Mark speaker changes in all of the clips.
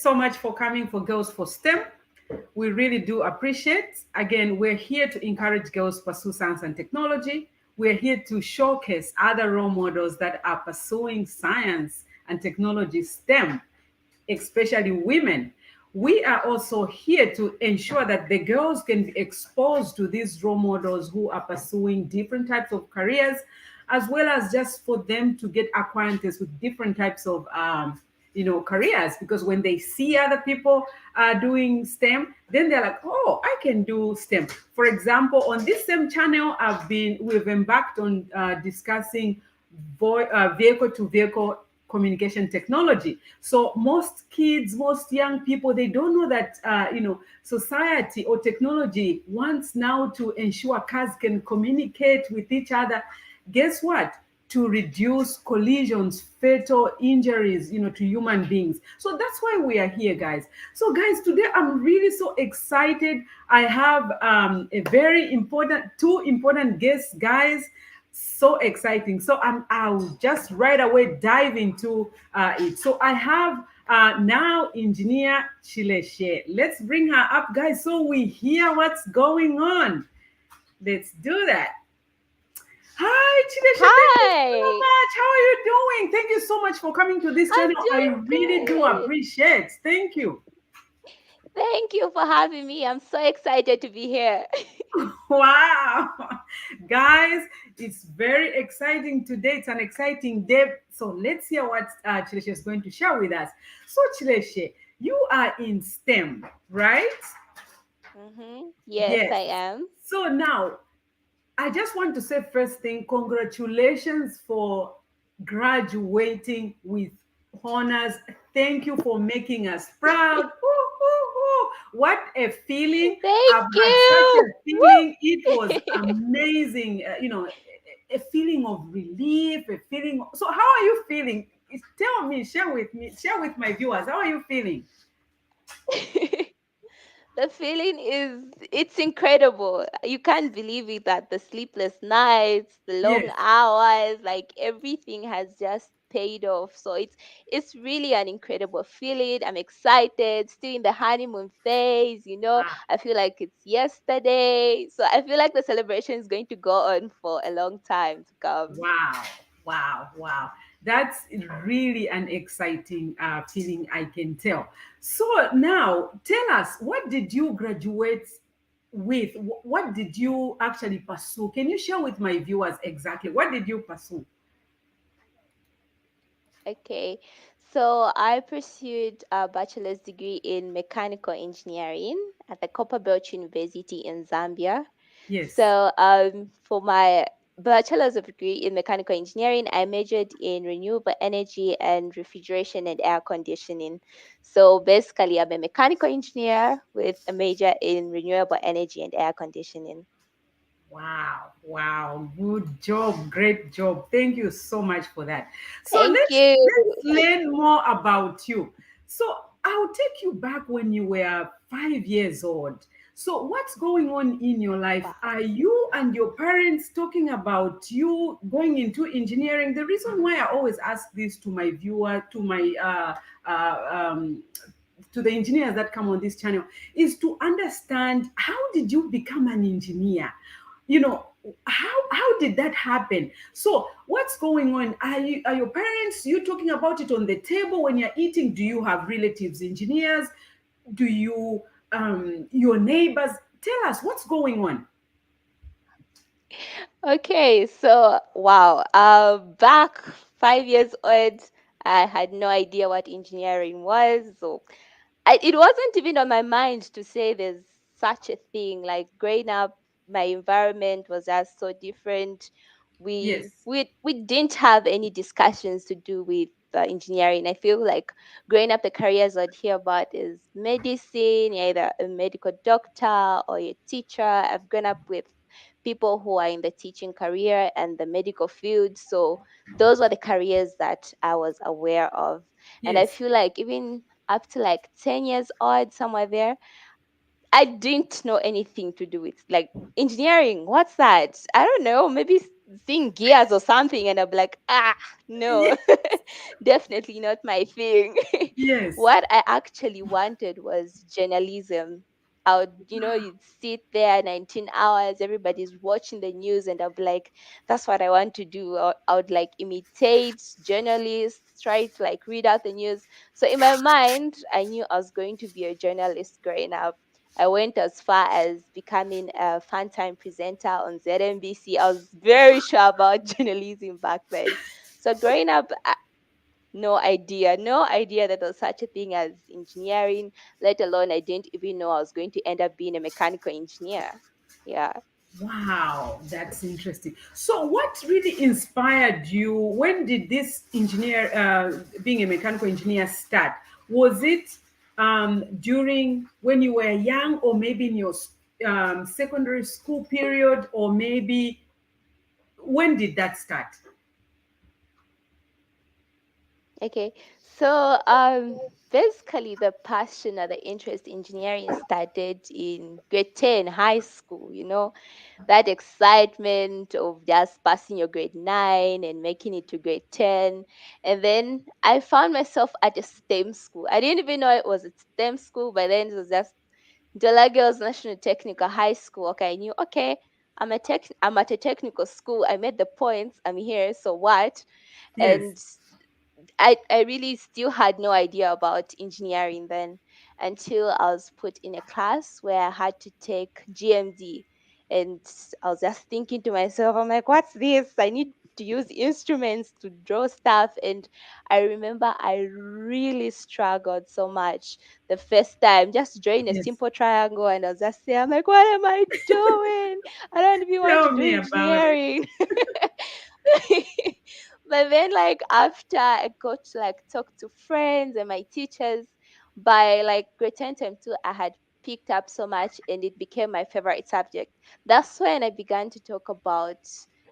Speaker 1: so much for coming for Girls for STEM. We really do appreciate. Again, we're here to encourage girls to pursue science and technology. We're here to showcase other role models that are pursuing science and technology STEM, especially women. We are also here to ensure that the girls can be exposed to these role models who are pursuing different types of careers, as well as just for them to get acquainted with different types of careers, because when they see other people doing STEM, then they're like, oh, I can do STEM. For example, on this same channel, we've embarked on discussing vehicle to vehicle communication technology. So most kids, most young people, they don't know that society or technology wants now to ensure cars can communicate with each other. Guess what? To reduce collisions, fatal injuries, to human beings. So that's why we are here, guys. So, guys, today I'm really so excited. I have two important guests, guys. So exciting. So I'll just right away dive into it. So I have now engineer Chileshe. Let's bring her up, guys, so we hear what's going on. Let's do that. Hi, Chileshe. Thank you so
Speaker 2: Hi,
Speaker 1: much. How are you doing? Thank you so much for coming to this
Speaker 2: I'm
Speaker 1: channel. I
Speaker 2: doing
Speaker 1: really do
Speaker 2: good.
Speaker 1: appreciate. Thank you.
Speaker 2: Thank you for having me. I'm so excited to be here.
Speaker 1: Wow. Guys, it's very exciting today. It's an exciting day. So let's hear what Chileshe is going to share with us. So, Chileshe, you are in STEM, right?
Speaker 2: Yes,
Speaker 1: Yes.
Speaker 2: I am.
Speaker 1: So now, I just want to say first thing, congratulations for graduating with honors. Thank you for making us proud. Woo, woo, woo. What a feeling.
Speaker 2: Thank
Speaker 1: I've had such
Speaker 2: you.
Speaker 1: a feeling. It was
Speaker 2: Woo!
Speaker 1: amazing. A feeling of relief, a feeling. So, how are you feeling? Tell me, share with my viewers. How are you feeling?
Speaker 2: The feeling it's incredible. You can't believe it that the sleepless nights, the long
Speaker 1: Yes.
Speaker 2: hours, like everything has just paid off. So it's really an incredible feeling. I'm excited, still in the honeymoon phase.
Speaker 1: Wow.
Speaker 2: I feel like it's yesterday. So I feel like the celebration is going to go on for a long time to come.
Speaker 1: Wow, wow. That's really an exciting feeling, I can tell. So now tell us, what did you graduate with? What did you actually pursue? Can you share with my viewers exactly what did you pursue?
Speaker 2: Okay, so I pursued a bachelor's degree in mechanical engineering at the Copperbelt University in Zambia.
Speaker 1: Yes.
Speaker 2: So, for my bachelor's of degree in mechanical engineering, I majored in renewable energy and refrigeration and air conditioning. So basically, I'm a mechanical engineer with a major in renewable energy and air conditioning.
Speaker 1: Wow. Good job, great job. Thank you so much for that. So
Speaker 2: Thank
Speaker 1: let's
Speaker 2: you.
Speaker 1: learn more about you. So I'll take you back when you were 5 years old. So what's going on in your life?
Speaker 2: Wow.
Speaker 1: Are you and your parents talking about you going into engineering? The reason why I always ask this to my viewer, to the engineers that come on this channel, is to understand, how did you become an engineer? you know how did that happen? So what's going on? Are your parents, you talking about it on the table when you're eating? Do you have relatives engineers? Do you your neighbors? Tell us what's going on.
Speaker 2: Okay, so wow. Back 5 years old, I had no idea what engineering was. So it wasn't even on my mind to say there's such a thing. Like growing up, my environment was just so different. We
Speaker 1: Yes.
Speaker 2: we we didn't have any discussions to do with engineering. I feel like growing up, the careers I'd hear about is medicine, you're either a medical doctor or a teacher. I've grown up with people who are in the teaching career and the medical field. So those were the careers that I was aware of. And I
Speaker 1: Yes.
Speaker 2: feel like even up to like 10 years old, somewhere there, I didn't know anything to do with like engineering. What's that? I don't know. Maybe seeing gears or something, and I'm like, no,
Speaker 1: Yes.
Speaker 2: definitely not my thing.
Speaker 1: Yes.
Speaker 2: What I actually wanted was journalism. I would, you'd sit there 19 hours, everybody's watching the news, and I'll be like, that's what I want to do. I would like imitate journalists, try to like read out the news. So in my mind, I knew I was going to be a journalist growing up. I went as far as becoming a fan time presenter on ZNBC. I was very sure about journalism back then. So growing up, no idea that there was such a thing as engineering, let alone I didn't even know I was going to end up being a mechanical engineer. Yeah.
Speaker 1: Wow, that's interesting. So, what really inspired you? When did this being a mechanical engineer, start? Was it during when you were young, or maybe in your secondary school period, or maybe when did that start?
Speaker 2: Okay. So basically the passion or the interest in engineering started in grade 10 high school, that excitement of just passing your grade 9 and making it to grade 10. And then I found myself at a STEM school. I didn't even know it was a STEM school, but then it was just Dela Girls National Technical High School. Okay, I knew, okay, I'm at a technical school. I made the points. I'm here. So what?
Speaker 1: Yes,
Speaker 2: And I really still had no idea about engineering then, until I was put in a class where I had to take GMD. And I was just thinking to myself, I'm like, what's this? I need to use instruments to draw stuff. And I remember I really struggled so much the first time, just drawing a
Speaker 1: yes.
Speaker 2: simple triangle. And I was just saying, I'm like, what am I doing? I don't even want to
Speaker 1: Tell
Speaker 2: do
Speaker 1: me about it.
Speaker 2: engineering. But then like after I got to like talk to friends and my teachers, by like grade 10 term 2 I had picked up so much and it became my favorite subject. That's when I began to talk about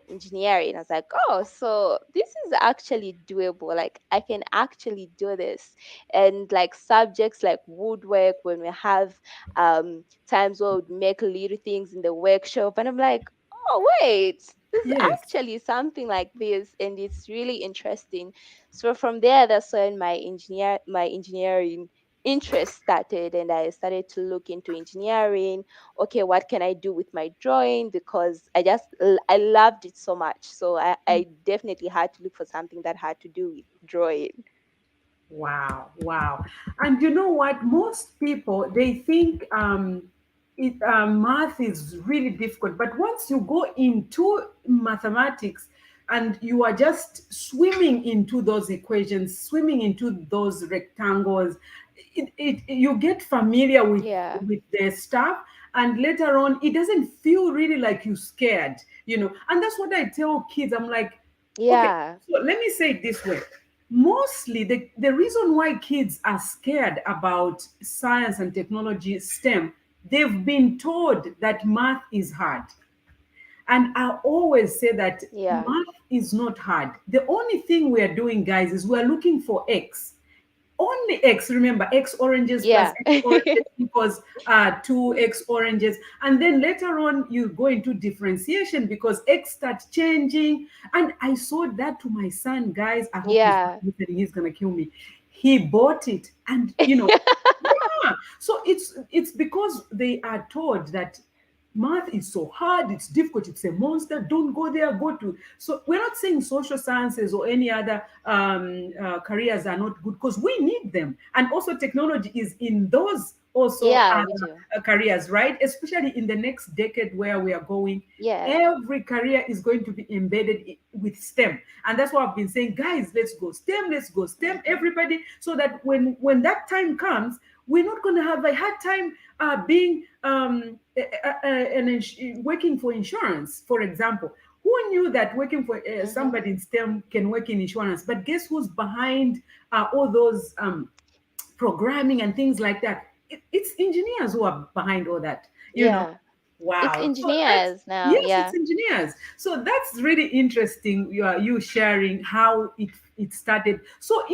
Speaker 2: engineering. I was like, oh, so this is actually doable. Like I can actually do this. And like subjects like woodwork, when we have times where we'd make little things in the workshop, and I'm like, oh wait, there's
Speaker 1: Yes,
Speaker 2: actually something like this, and it's really interesting. So from there, that's when my engineering interest started, and I started to look into engineering. Okay, what can I do with my drawing? Because I loved it so much. So I definitely had to look for something that had to do with drawing.
Speaker 1: wow, wow. And you know what? Most people they think math is really difficult, but once you go into mathematics and you are just swimming into those equations, swimming into those rectangles, you get familiar
Speaker 2: Yeah.
Speaker 1: with the stuff, and later on, it doesn't feel really like you scared, And that's what I tell kids. I'm like, okay,
Speaker 2: Yeah.
Speaker 1: so let me say it this way. Mostly, the reason why kids are scared about science and technology, STEM, they've been told that math is hard. And I always say that
Speaker 2: Yeah.
Speaker 1: math is not hard. The only thing we are doing, guys, is we're looking for X. Only X. Remember, X oranges plus
Speaker 2: Yeah.
Speaker 1: X oranges equals 2X oranges. And then later on, you go into differentiation because X starts changing. And I saw that to my son, guys. I hope he's not
Speaker 2: Yeah.
Speaker 1: listening. He's going to kill me. He bought it. And, yeah. So it's because they are told that math is so hard, it's difficult, it's a monster, don't go there, go to. So we're not saying social sciences or any other careers are not good, because we need them. And also technology is in those also
Speaker 2: Yeah, we do.
Speaker 1: careers, right? Especially in the next decade where we are going.
Speaker 2: Yeah.
Speaker 1: Every career is going to be embedded with STEM. And that's why I've been saying, guys, let's go STEM, let's go STEM,
Speaker 2: Hmm.
Speaker 1: everybody, so that when that time comes, we're not going to have a hard time being working for insurance, for example. Who knew that working for
Speaker 2: Hmm.
Speaker 1: somebody in STEM can work in insurance? But guess who's behind all those programming and things like that? It's engineers who are behind all that, you know.
Speaker 2: Yeah. It's
Speaker 1: Wow. So that's,
Speaker 2: engineers now.
Speaker 1: yes, it's
Speaker 2: Yeah.
Speaker 1: engineers. So that's really interesting. You sharing how it started. So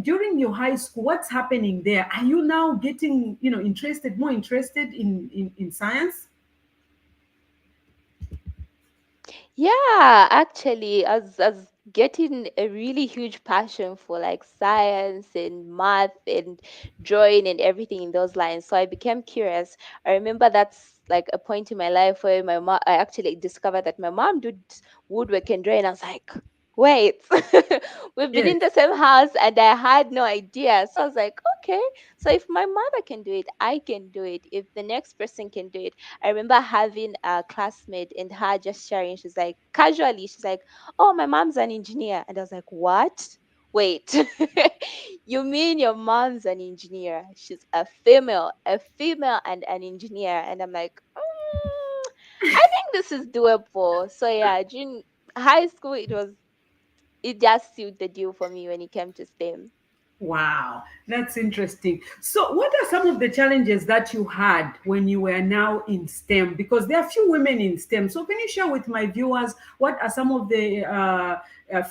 Speaker 1: during your high school, what's happening there? Are you now getting, more interested in science?
Speaker 2: Yeah, actually, as getting a really huge passion for like science and math and drawing and everything in those lines. So I became curious. I remember that's like a point in my life where my mom, I actually discovered that my mom did woodwork and drawing. I was like, wait, we've been
Speaker 1: Yes,
Speaker 2: in the same house and I had no idea. So I was like, okay, so if my mother can do it, I can do it. If the next person can do it. I remember having a classmate and her just sharing. She's like, casually, she's like, "Oh, my mom's an engineer." And I was like, "What? Wait, you mean your mom's an engineer? She's a female and an engineer." And I'm like, I think this is doable. So yeah, during high school, it just sealed the deal for me when it came to STEM.
Speaker 1: wow, that's interesting. So, what are some of the challenges that you had when you were now in STEM? Because there are few women in STEM. So, can you share with my viewers what are some of the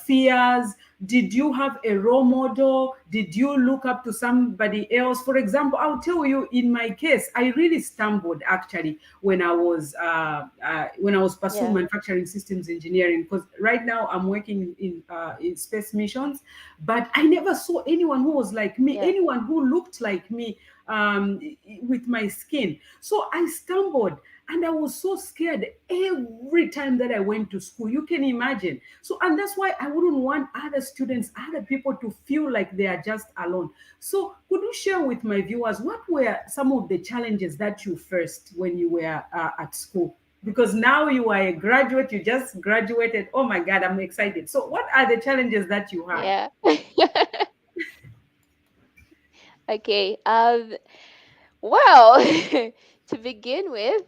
Speaker 1: fears? Did you have a role model? Did you look up to somebody else? For example, I'll tell you, in my case, I really stumbled actually when I was pursuing
Speaker 2: Yeah,
Speaker 1: manufacturing systems engineering. Because right now I'm working in space missions, but I never saw anyone who was like me,
Speaker 2: yeah,
Speaker 1: anyone who looked like me with my skin. So I stumbled and I was so scared every time that I went to school. You can imagine. So, and that's why I wouldn't want other students, other people to feel like they are just alone. So, could you share with my viewers what were some of the challenges that you faced when you were at school? Because now you are a graduate, you just graduated. Oh my God, I'm excited. So, what are the challenges that you had?
Speaker 2: yeah. Okay. Well, to begin with,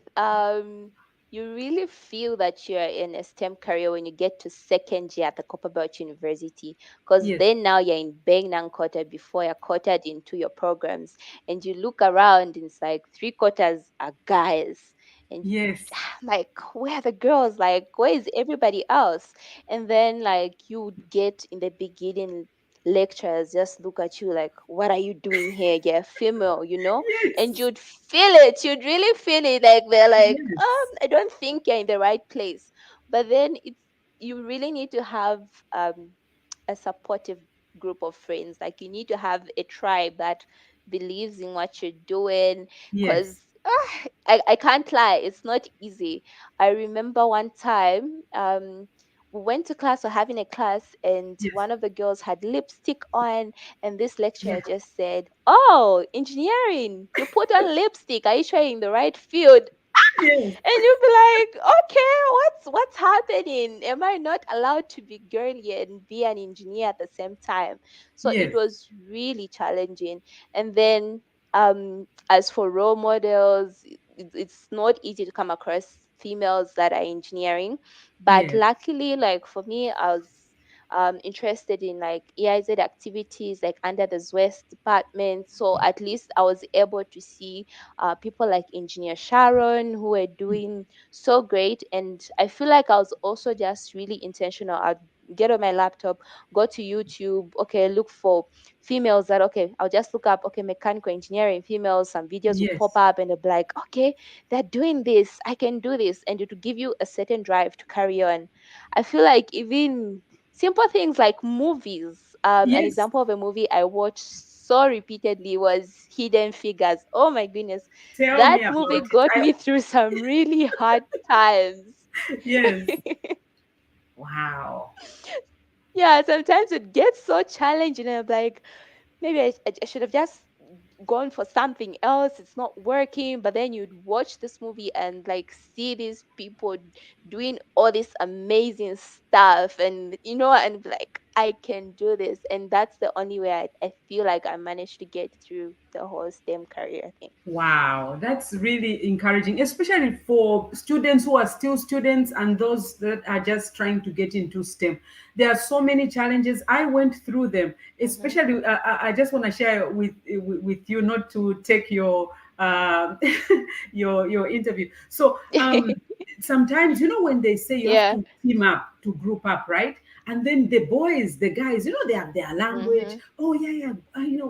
Speaker 2: you really feel that you're in a STEM career when you get to second year at the Copperbelt University, because
Speaker 1: Yes,
Speaker 2: then now you're in Bang quarter before you're quartered into your programs, and you look around and it's like three quarters are guys, and
Speaker 1: yes,
Speaker 2: like where are the girls? Like where is everybody else? And then like you would get in the beginning lecturers just look at you like, what are you doing here? You're female, you know? And
Speaker 1: yes,
Speaker 2: you'd feel it. You'd really feel it. Like they're like,
Speaker 1: yes,
Speaker 2: I don't think you're in the right place. But then it's you really need to have a supportive group of friends. Like you need to have a tribe that believes in what you're doing.
Speaker 1: yes,
Speaker 2: Cause I can't lie, it's not easy. I remember one time, we went to class or having a class and
Speaker 1: yes,
Speaker 2: one of the girls had lipstick on and this lecturer
Speaker 1: yes,
Speaker 2: just said, "Oh, engineering, you put on lipstick, are you sure you're in the right field?"
Speaker 1: yes,
Speaker 2: And you'll be like, okay, what's happening? Am I not allowed to be girly and be an engineer at the same time? So it
Speaker 1: yes,
Speaker 2: was really challenging. And then as for role models, it's not easy to come across females that are engineering. But
Speaker 1: yes,
Speaker 2: luckily, like for me, I was interested in like EIZ activities like under the West department. So at least I was able to see people like Engineer Sharon who were doing so great. And I feel like I was also just really intentional. I'd get on my laptop, go to YouTube, okay, look for females that, okay, I'll just look up, okay, mechanical engineering females, some videos will pop
Speaker 1: yes,
Speaker 2: up and they'll be like, okay, they're doing this, I can do this. And it will give you a certain drive to carry on. I feel like even simple things like movies. An
Speaker 1: yes.
Speaker 2: example of a movie I watched so repeatedly was Hidden Figures. Oh my goodness.
Speaker 1: Tell
Speaker 2: That
Speaker 1: me
Speaker 2: movie
Speaker 1: about it.
Speaker 2: got me through some really hard times.
Speaker 1: Yes. Wow.
Speaker 2: Yeah, sometimes it gets so challenging and I'm like, maybe I should have just gone for something else. It's not working. But then you'd watch this movie and like see these people doing all this amazing stuff, and and be like, I can do this. And that's the only way I feel like I managed to get through the whole STEM career thing.
Speaker 1: Wow, that's really encouraging, especially for students who are still students and those that are just trying to get into STEM. There are so many challenges. I went through them,
Speaker 2: Mm-hmm.
Speaker 1: especially. I just want to share with you, not to take your your interview. So sometimes when they say you have
Speaker 2: Yeah.
Speaker 1: to team up to group up, right? And then the boys, the guys, they have their language.
Speaker 2: Mm-hmm.
Speaker 1: Oh yeah, yeah,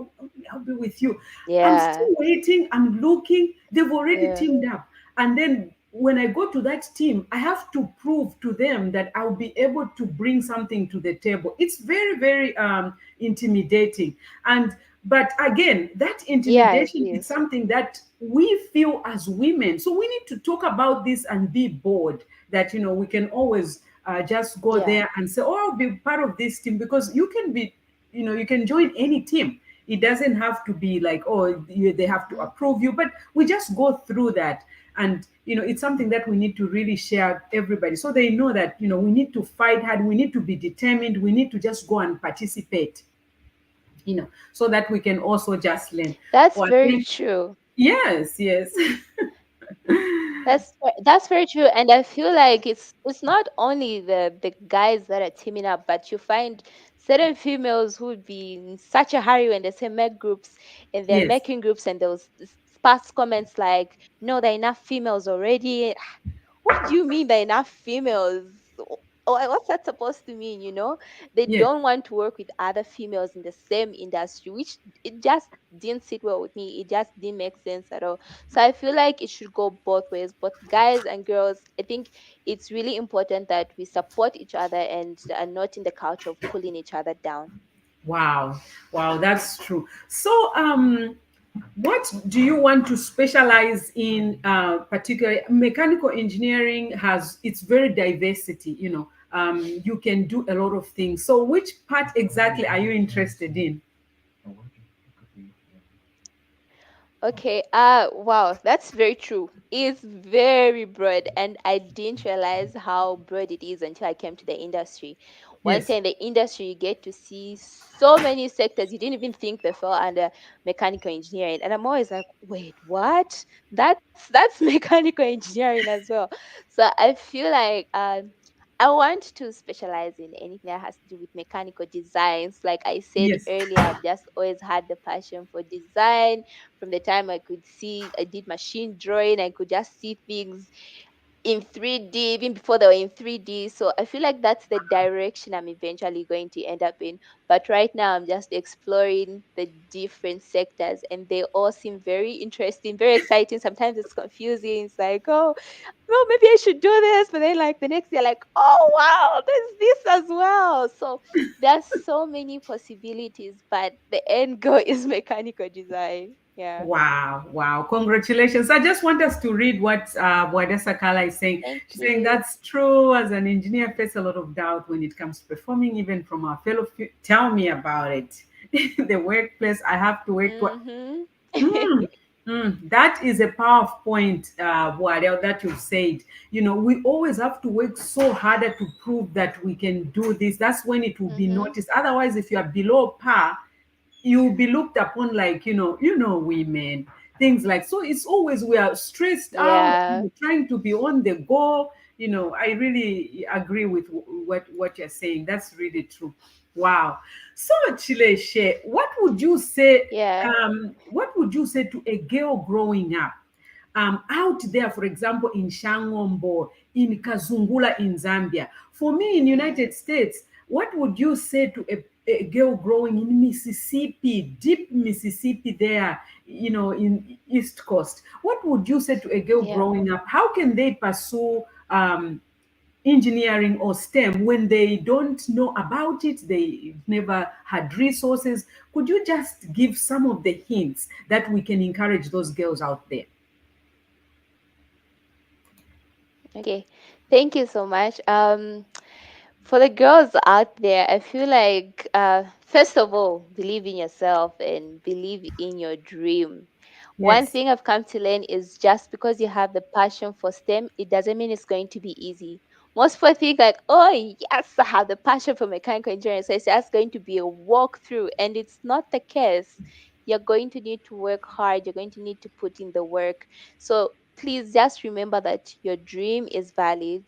Speaker 1: I'll be with you. I'm
Speaker 2: Yeah.
Speaker 1: still waiting. I'm looking. They've already
Speaker 2: Yeah.
Speaker 1: teamed up. And then when I go to that team, I have to prove to them that I'll be able to bring something to the table. It's very, very intimidating. And but again, that
Speaker 2: Yeah, it
Speaker 1: intimidation is
Speaker 2: is.
Speaker 1: something that we feel as women. So we need to talk about this and be bold that, we can always just go
Speaker 2: Yeah.
Speaker 1: there and say, oh, I'll be part of this team, because you can be, you can join any team. It doesn't have to be like, oh, they have to
Speaker 2: Mhm.
Speaker 1: approve you, but we just go through that. And it's something that we need to really share everybody, so they know that we need to fight hard, we need to be determined, we need to just go and participate, so that we can also just learn.
Speaker 2: That's
Speaker 1: Oh, I
Speaker 2: very
Speaker 1: think,
Speaker 2: true.
Speaker 1: yes, yes.
Speaker 2: That's very true, and I feel like it's not only the guys that are teaming up, but you find certain females who would be in such a hurry when they say make groups, and they're
Speaker 1: Yes,
Speaker 2: making groups, and those sparse comments like, "No, there are enough females already." What do you mean by enough females? What's that supposed to mean? They
Speaker 1: yes.
Speaker 2: don't want to work with other females in the same industry, which it just didn't sit well with me. It just didn't make sense at all. So I feel like it should go both ways, both guys and girls. I think it's really important that we support each other and are not in the culture of pulling each other down.
Speaker 1: Wow, wow, that's true. So what do you want to specialize in? Particularly, mechanical engineering has it's very diversity. You can do a lot of things. So, which part exactly are you interested in?
Speaker 2: Okay, wow, that's very true. It's very broad, and I didn't realize how broad it is until I came to the industry. Once
Speaker 1: Yes,
Speaker 2: you're in the industry, you get to see so many sectors you didn't even think they fell under mechanical engineering. And I'm always like, wait, what? That's mechanical engineering as well. So I feel like I want to specialize in anything that has to do with mechanical designs. Like I said
Speaker 1: yes.
Speaker 2: earlier, I've just always had the passion for design from the time I could see. I did machine drawing, I could just see things in 3D, even before they were in 3D. So I feel like that's the direction I'm eventually going to end up in. But right now, I'm just exploring the different sectors, and they all seem very interesting, very exciting. Sometimes it's confusing. It's like, oh, well, maybe I should do this. But then, like, the next day, like, oh, wow, there's this as well. So there's so many possibilities, but the end goal is mechanical design. Yeah.
Speaker 1: Wow, wow. Congratulations. I just want us to read what Wadesa Kala is saying.
Speaker 2: Thank
Speaker 1: She's saying
Speaker 2: you.
Speaker 1: that's true. As an engineer, I face a lot of doubt when it comes to performing, even from our fellow. Tell me about it. The workplace, I have to work.
Speaker 2: Mm-hmm.
Speaker 1: Mm, that is a powerful point, Wadel, that you've said. We always have to work so harder to prove that we can do this. That's when it will be
Speaker 2: Mm-hmm.
Speaker 1: noticed. Otherwise, if you are below par, you'll be looked upon like women, things like. So it's always we are stressed out,
Speaker 2: Yeah.
Speaker 1: trying to be on the go. I really agree with what you're saying. That's really true. Wow. So Chileshe,
Speaker 2: Yeah.
Speaker 1: what would you say to a girl growing up out there, for example, in Shangombo, in Kazungula, in Zambia? For me, in
Speaker 2: Mm.
Speaker 1: United States, what would you say to a girl growing in Mississippi, deep Mississippi there, in East Coast? What would you say to a girl
Speaker 2: Yeah.
Speaker 1: growing up? How can they pursue engineering or STEM when they don't know about it? They never had resources. Could you just give some of the hints that we can encourage those girls out there?
Speaker 2: Okay. Thank you so much. For the girls out there, I feel like first of all, believe in yourself and believe in your dream. One
Speaker 1: Yes,
Speaker 2: thing I've come to learn is just because you have the passion for STEM, it doesn't mean it's going to be easy. Most people think like, oh yes, I have the passion for mechanical engineering, so it's just going to be a walkthrough, and it's not the case. You're going to need to work hard. You're going to need to put in the work. So please just remember that your dream is valid.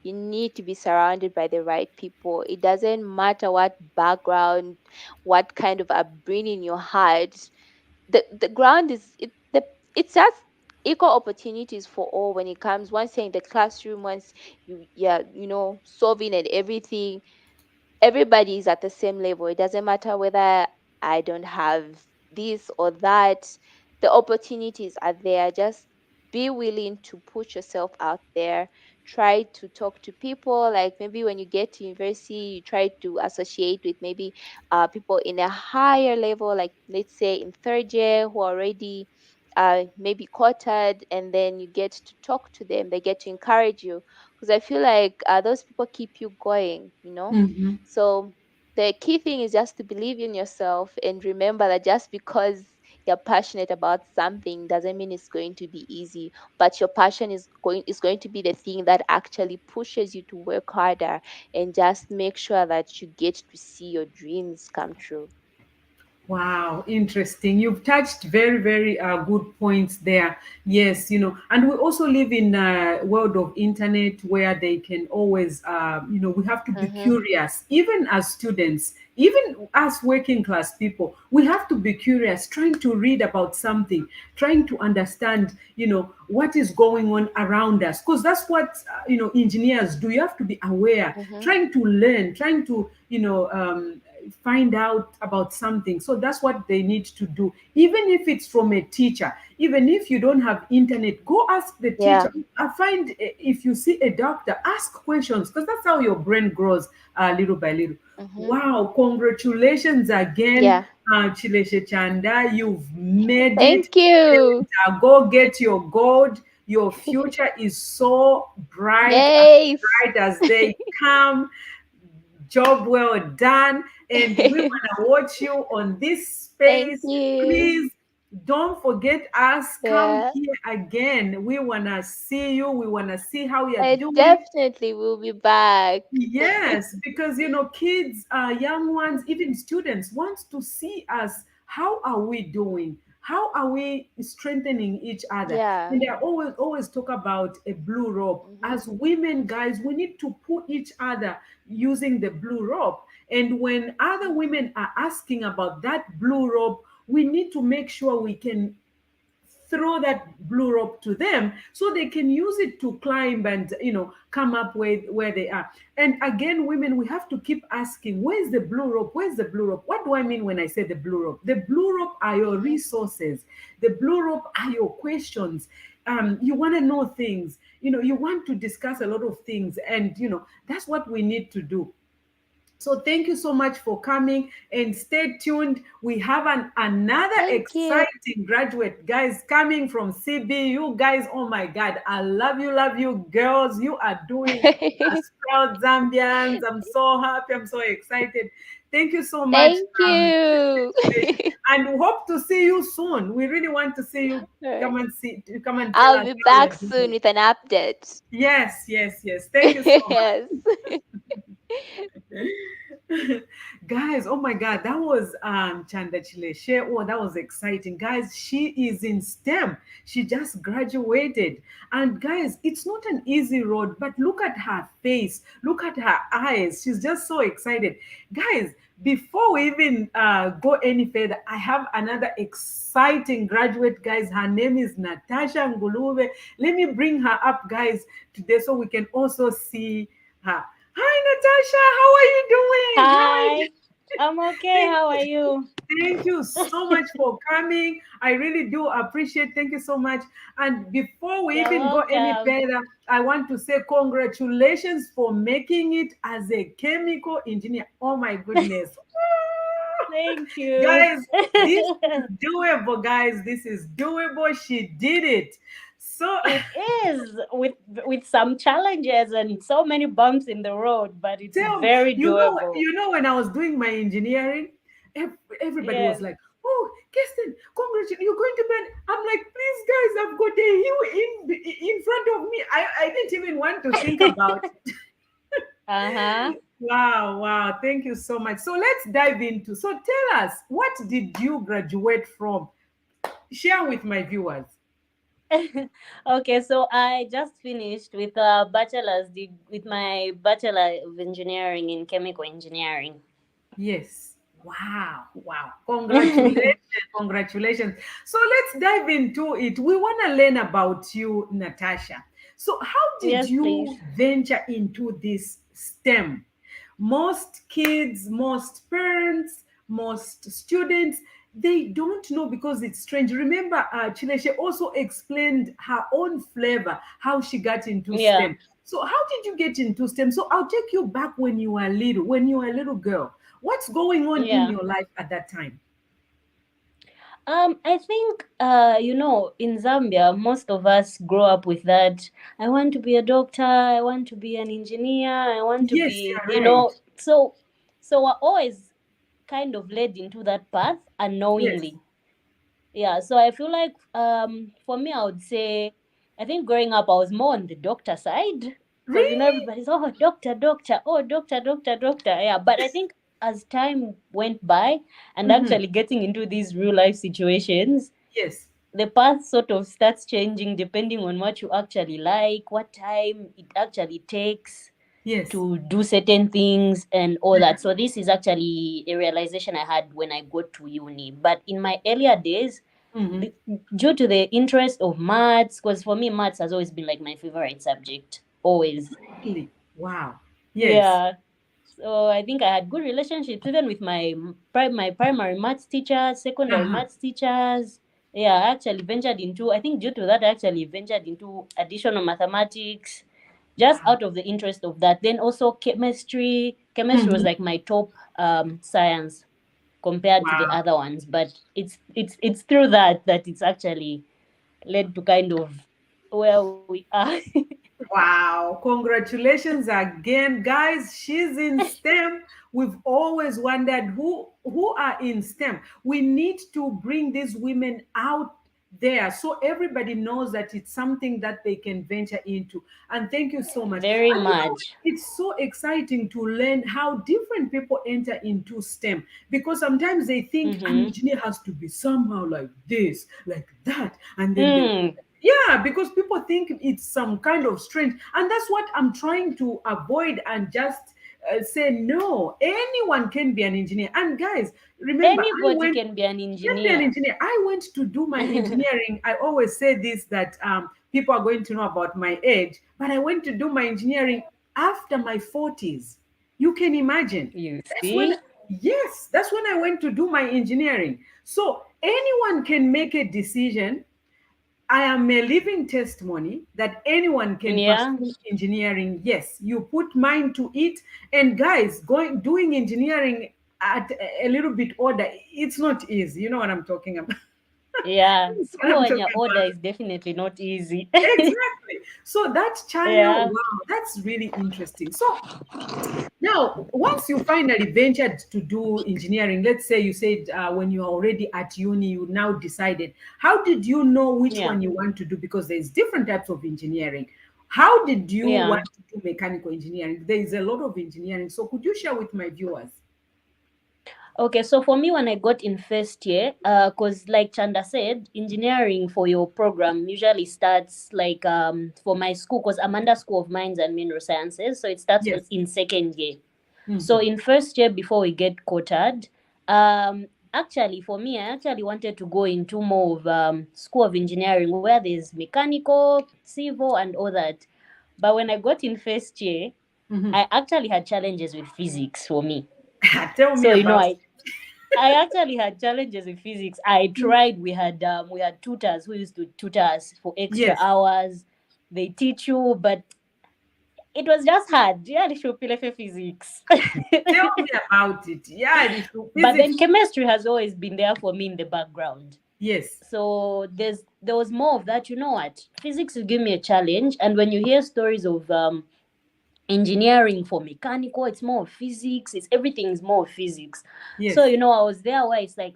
Speaker 2: You need to be surrounded by the right people. It doesn't matter what background, what kind of upbringing you had. The ground is it's just equal opportunities for all when it comes. Once you're in the classroom, once solving and everything, everybody is at the same level. It doesn't matter whether I don't have this or that. The opportunities are there. Just be willing to put yourself out there. Try to talk to people. Like maybe when you get to university, you try to associate with maybe people in a higher level, like let's say in third year, who are already maybe quartered, and then you get to talk to them. They get to encourage you, because I feel like those people keep you going, you know.
Speaker 1: Mhm.
Speaker 2: So the key thing is just to believe in yourself and remember that just because you're passionate about something doesn't mean it's going to be easy, but your passion is going to be the thing that actually pushes you to work harder and just make sure that you get to see your dreams come true.
Speaker 1: Wow, interesting. You've touched very, very good points there. Yes, and we also live in a world of internet where they can always, we have to be
Speaker 2: Mhm.
Speaker 1: curious, even as students, even as working class people, we have to be curious, trying to read about something, trying to understand, what is going on around us, because that's what, engineers do. You have to be aware,
Speaker 2: Mhm.
Speaker 1: trying to learn, trying to, find out about something. So that's what they need to do, even if it's from a teacher. Even if you don't have internet, go ask the
Speaker 2: Yeah.
Speaker 1: teacher. I find, if you see a doctor, ask questions, because that's how your brain grows, little by little.
Speaker 2: Mhm.
Speaker 1: Wow, congratulations again,
Speaker 2: Yeah.
Speaker 1: Chileshe Chanda. You've made it.
Speaker 2: Thank you.
Speaker 1: And, go get your gold. Your future is so bright, as
Speaker 2: Yes.
Speaker 1: bright as they come. Job well done. And we want to watch you on this
Speaker 2: Thank
Speaker 1: space.
Speaker 2: you.
Speaker 1: Please don't forget us. Come
Speaker 2: Yeah.
Speaker 1: here again. We want to see you. We want to see how you're
Speaker 2: I
Speaker 1: doing.
Speaker 2: definitely will be back.
Speaker 1: Yes, because kids, young ones, even students want to see us. How are we doing? How are we strengthening each other?
Speaker 2: Yeah.
Speaker 1: And they are always talk about a blue rope.
Speaker 2: Mhm.
Speaker 1: As women, guys, we need to put each other using the blue rope. And when other women are asking about that blue rope, we need to make sure we can throw that blue rope to them so they can use it to climb and come up with where they are. And again, women, we have to keep asking, where's the blue rope? Where's the blue rope? What do I mean when I say the blue rope? The blue rope are your
Speaker 2: Mhm.
Speaker 1: resources. The blue rope are your questions. You want to know things, you want to discuss a lot of things, and that's what we need to do. So thank you so much for coming, and stay tuned. We have another
Speaker 2: Thank you.
Speaker 1: exciting graduate, guys, coming from CB. You guys, oh my God, I love you, girls. You are doing us proud, Zambians. I'm so happy. I'm so excited. Thank you so much,
Speaker 2: Thank you.
Speaker 1: and we hope to see you soon. We really want to see you.
Speaker 2: Alright.
Speaker 1: Come and tell
Speaker 2: I'll
Speaker 1: us
Speaker 2: be
Speaker 1: how
Speaker 2: back
Speaker 1: you're
Speaker 2: soon
Speaker 1: doing.
Speaker 2: with an update.
Speaker 1: Yes, yes, yes. Thank you so
Speaker 2: Yes.
Speaker 1: much. Guys, oh my God, that was Chanda Chileshe. Oh, that was exciting. Guys, she is in STEM. She just graduated. And guys, it's not an easy road, but look at her face, look at her eyes. She's just so excited. Guys, before we even go any further, I have another exciting graduate, guys. Her name is Natasha Ngulube. Let me bring her up, guys, today so we can also see her. Hi, Natasha. How are you doing? How are you
Speaker 3: Hi, I'm okay.
Speaker 1: doing?
Speaker 3: How are you?
Speaker 1: Thank you so much for coming. I really do appreciate. Thank you so much. And before we
Speaker 3: You're
Speaker 1: even go any
Speaker 3: welcome.
Speaker 1: further, I want to say congratulations for making it as a chemical engineer. Oh my goodness.
Speaker 3: Thank you.
Speaker 1: Guys, this is doable, guys. This is doable. She did it. So
Speaker 3: It is with some challenges and so many bumps in the road, but it's
Speaker 1: tell me,
Speaker 3: very doable.
Speaker 1: when I was doing my engineering, everybody was
Speaker 3: Yes.
Speaker 1: like, "Oh, Kirsten, congratulations, you're going to bed." I'm like, "Please, guys, I've got a hill in front of me. I didn't even want to think about it."
Speaker 3: Uh-huh.
Speaker 1: Wow, wow, thank you so much. So let's dive into. So tell us, what did you graduate from? Share with my viewers.
Speaker 3: Okay, so I just finished with with my bachelor of engineering in chemical engineering.
Speaker 1: Yes. Wow. Wow. Congratulations. Congratulations. So let's dive into it. We want to learn about you, Natasha. So, how did
Speaker 3: Yes,
Speaker 1: you
Speaker 3: please.
Speaker 1: venture into this STEM? Most kids, most parents, most students, they don't know because it's strange. Remember, Chileshe also explained her own flavor, how she got into
Speaker 3: Yeah,
Speaker 1: STEM. So, how did you get into STEM? So, I'll take you back when you were little, when you were a little girl. What's going on in
Speaker 3: yeah.
Speaker 1: your life at that time?
Speaker 3: I think, in Zambia, most of us grow up with that. I want to be a doctor. I want to be an engineer. I want to
Speaker 1: Yes,
Speaker 3: be,
Speaker 1: you're right.
Speaker 3: so we're always kind of led into that path
Speaker 1: Yes,
Speaker 3: unknowingly. Yeah, so I feel like, for me, I would say, I think growing up, I was more on the doctor side because
Speaker 1: really?
Speaker 3: everybody's, oh, doctor, doctor, oh, doctor, doctor, doctor. Yeah, but I think as time went by and
Speaker 1: Hmm.
Speaker 3: actually getting into these real life situations,
Speaker 1: Yes,
Speaker 3: the path sort of starts changing depending on what you actually like, what time it actually takes
Speaker 1: yes.
Speaker 3: to do certain things and all that. So this is actually a realization I had when I got to uni. But in my earlier days,
Speaker 1: Hmm.
Speaker 3: the, due to the interest of maths, because for me maths has always been like my favorite subject, always.
Speaker 1: Really? Wow. Yes.
Speaker 3: Yeah. So I think I had good relationships even with my primary maths teachers, secondary
Speaker 1: Uh-huh.
Speaker 3: maths teachers. Yeah, I actually ventured into, I think due to that, I actually ventured into additional mathematics just
Speaker 1: Wow.
Speaker 3: out of the interest of that. Then also chemistry. Chemistry was
Speaker 1: Hmm.
Speaker 3: like my top science compared to the
Speaker 1: Wow.
Speaker 3: other ones. But it's through that it's actually led to kind of where we are.
Speaker 1: Wow, congratulations again, guys. She's in STEM. We've always wondered who are in STEM. We need to bring these women out there so everybody knows that it's something that they can venture into. And thank you so much.
Speaker 3: Very
Speaker 1: And you know,
Speaker 3: much.
Speaker 1: it's so exciting to learn how different people enter into STEM because sometimes they think an
Speaker 3: Mm-hmm.
Speaker 1: engineer has to be somehow like this, like that, and then they,
Speaker 3: Mm.
Speaker 1: yeah, because people think it's some kind of strange, and that's what I'm trying to avoid and just say no. Anyone can be an engineer. And guys, remember,
Speaker 3: Anybody can be an
Speaker 1: can be an
Speaker 3: engineer.
Speaker 1: engineer. I went to do my engineering. I always say this that people are going to know about my age, but I went to do my engineering after my 40s. You can imagine.
Speaker 3: You
Speaker 1: That's when,
Speaker 3: see?
Speaker 1: yes, that's when I went to do my engineering. So anyone can make a decision. I am a living testimony that anyone can
Speaker 3: Yeah.
Speaker 1: pursue engineering. Yes, you put mind to it. And guys, going doing engineering at a little bit older, it's not easy. You know what I'm talking about.
Speaker 3: Yeah.
Speaker 1: You know what
Speaker 3: School
Speaker 1: I'm
Speaker 3: on your
Speaker 1: talking
Speaker 3: order
Speaker 1: about.
Speaker 3: is definitely not easy.
Speaker 1: Exactly. So that channel,
Speaker 3: Yeah.
Speaker 1: wow, that's really interesting. So now, once you finally ventured to do engineering, let's say you said when you're already at uni, you now decided. How did you know which
Speaker 3: Yeah.
Speaker 1: one you want to do? Because there's different types of engineering. How did you
Speaker 3: Yeah.
Speaker 1: want to do mechanical engineering? There is a lot of engineering. So could you share with my viewers?
Speaker 3: Okay, so for me, when I got in first year, cause like Chanda said, engineering for your program usually starts like for my school, cause I'm under School of Mines and Mineral Sciences, so it starts
Speaker 1: Yes.
Speaker 3: in second year. So
Speaker 1: Hmm.
Speaker 3: in first year, before we get quoted, actually for me, I actually wanted to go into more of School of Engineering where there's mechanical, civil, and all that. But when I got in first year,
Speaker 1: Hmm.
Speaker 3: I actually had challenges with physics for me.
Speaker 1: Tell me
Speaker 3: So
Speaker 1: about
Speaker 3: I actually had challenges with physics. I
Speaker 1: it.
Speaker 3: tried. We had tutors who used to tutor us for extra
Speaker 1: Yes.
Speaker 3: hours. They teach you, but it was just hard. Yeah, they should for physics.
Speaker 1: Tell me about it. Yeah, the
Speaker 3: But
Speaker 1: physics.
Speaker 3: then chemistry has always been there for me in the background.
Speaker 1: Yes.
Speaker 3: So there was more of that. You know what? Physics will give me a challenge, and when you hear stories of engineering for mechanical, it's more of physics, it's everything is more of physics. So
Speaker 1: Yes.
Speaker 3: I was there where it's like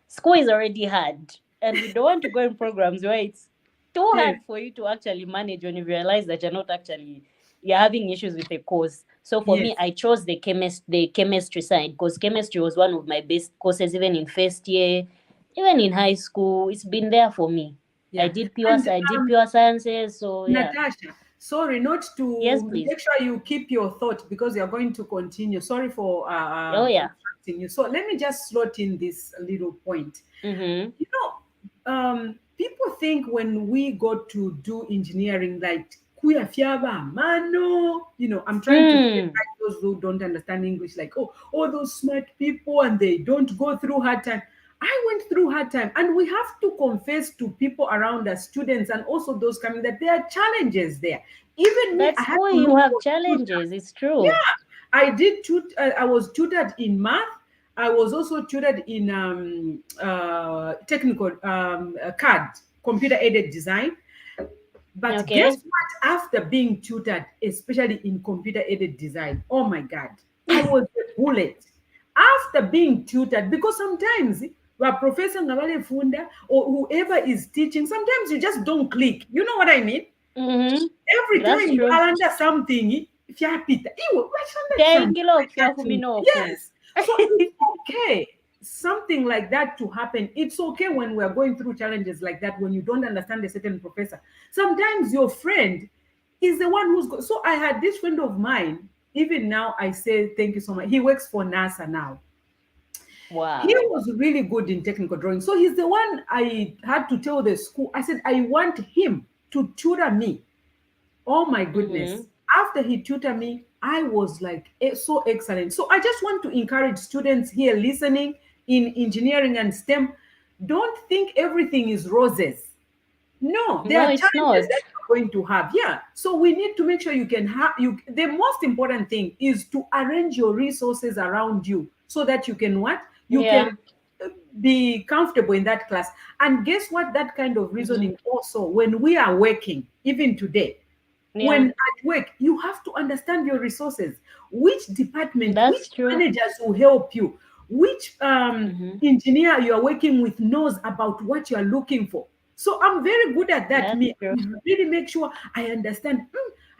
Speaker 3: school is already hard, and we don't want to go in programs where it's too
Speaker 1: Yes.
Speaker 3: hard for you to actually manage when you realize that you're having issues with the course. So for me,
Speaker 1: Yes.
Speaker 3: I chose the chemistry side because chemistry was one of my best courses even in first year, even in high school. It's been there for me.
Speaker 1: Yeah. And
Speaker 3: I did pure sciences, so yeah.
Speaker 1: Natasha, sorry, not
Speaker 3: Yes,
Speaker 1: to
Speaker 3: please.
Speaker 1: make sure you keep your thought because you're going to continue. Sorry for
Speaker 3: Oh yeah.
Speaker 1: interrupting you. So let me just slot in this little point.
Speaker 3: Mm-hmm.
Speaker 1: You know, people think when we go to do engineering, like Kuyafyaba mano. I'm trying to say
Speaker 3: Mm.
Speaker 1: like those who don't understand English, like, oh, all those smart people and they don't go through hard time. I went through hard time, and we have to confess to people around us, students, and also those coming, that there are challenges there. Even me, I
Speaker 3: That's
Speaker 1: had
Speaker 3: why
Speaker 1: to
Speaker 3: you
Speaker 1: look
Speaker 3: have
Speaker 1: for tutors.
Speaker 3: challenges. It's true.
Speaker 1: Yeah, I was tutored in math. I was also tutored in technical CAD, computer aided design. But guess
Speaker 3: Okay.
Speaker 1: what? After being tutored, especially in computer aided design, oh my God, I was a bullet. After being tutored, because sometimes professor Ngabale Funda or whoever is teaching, sometimes you just don't click. You know what I mean?
Speaker 3: Mm-hmm.
Speaker 1: Every
Speaker 3: That's
Speaker 1: time
Speaker 3: true.
Speaker 1: balanda something, if you happy, something
Speaker 3: Tengilo
Speaker 1: like that to me.
Speaker 3: kufuminofu.
Speaker 1: Yes. So it's okay. Something like that to happen. It's okay when we're going through challenges like that, when you don't understand a certain professor. Sometimes your friend is the one so I had this friend of mine, even now I say thank you so much. He works for NASA now. He
Speaker 3: Wow.
Speaker 1: was really good in technical drawing. So he's the one I had to tell the school. I said, I want him to tutor me. Oh my
Speaker 3: Mm-hmm.
Speaker 1: goodness. After he tutored me, I was like so excellent. So I just want to encourage students here listening in engineering and STEM. Don't think everything is roses. No, there
Speaker 3: No,
Speaker 1: are
Speaker 3: it's
Speaker 1: challenges that
Speaker 3: not.
Speaker 1: you're going to have. Yeah. So we need to make sure you can have you the most important thing is to arrange your resources around you so that you can what? You can
Speaker 3: Yeah.
Speaker 1: be comfortable in that class. And guess what? That kind of
Speaker 3: Mm-hmm.
Speaker 1: reasoning also when we are working, even today, when
Speaker 3: Yeah.
Speaker 1: at work, you have to understand your resources. Which department, which
Speaker 3: That's true.
Speaker 1: managers will help you, which
Speaker 3: Mm-hmm.
Speaker 1: engineer you are working with knows about what you are looking for. So I'm very good at that.
Speaker 3: That's
Speaker 1: Me,
Speaker 3: true.
Speaker 1: I really make sure I understand.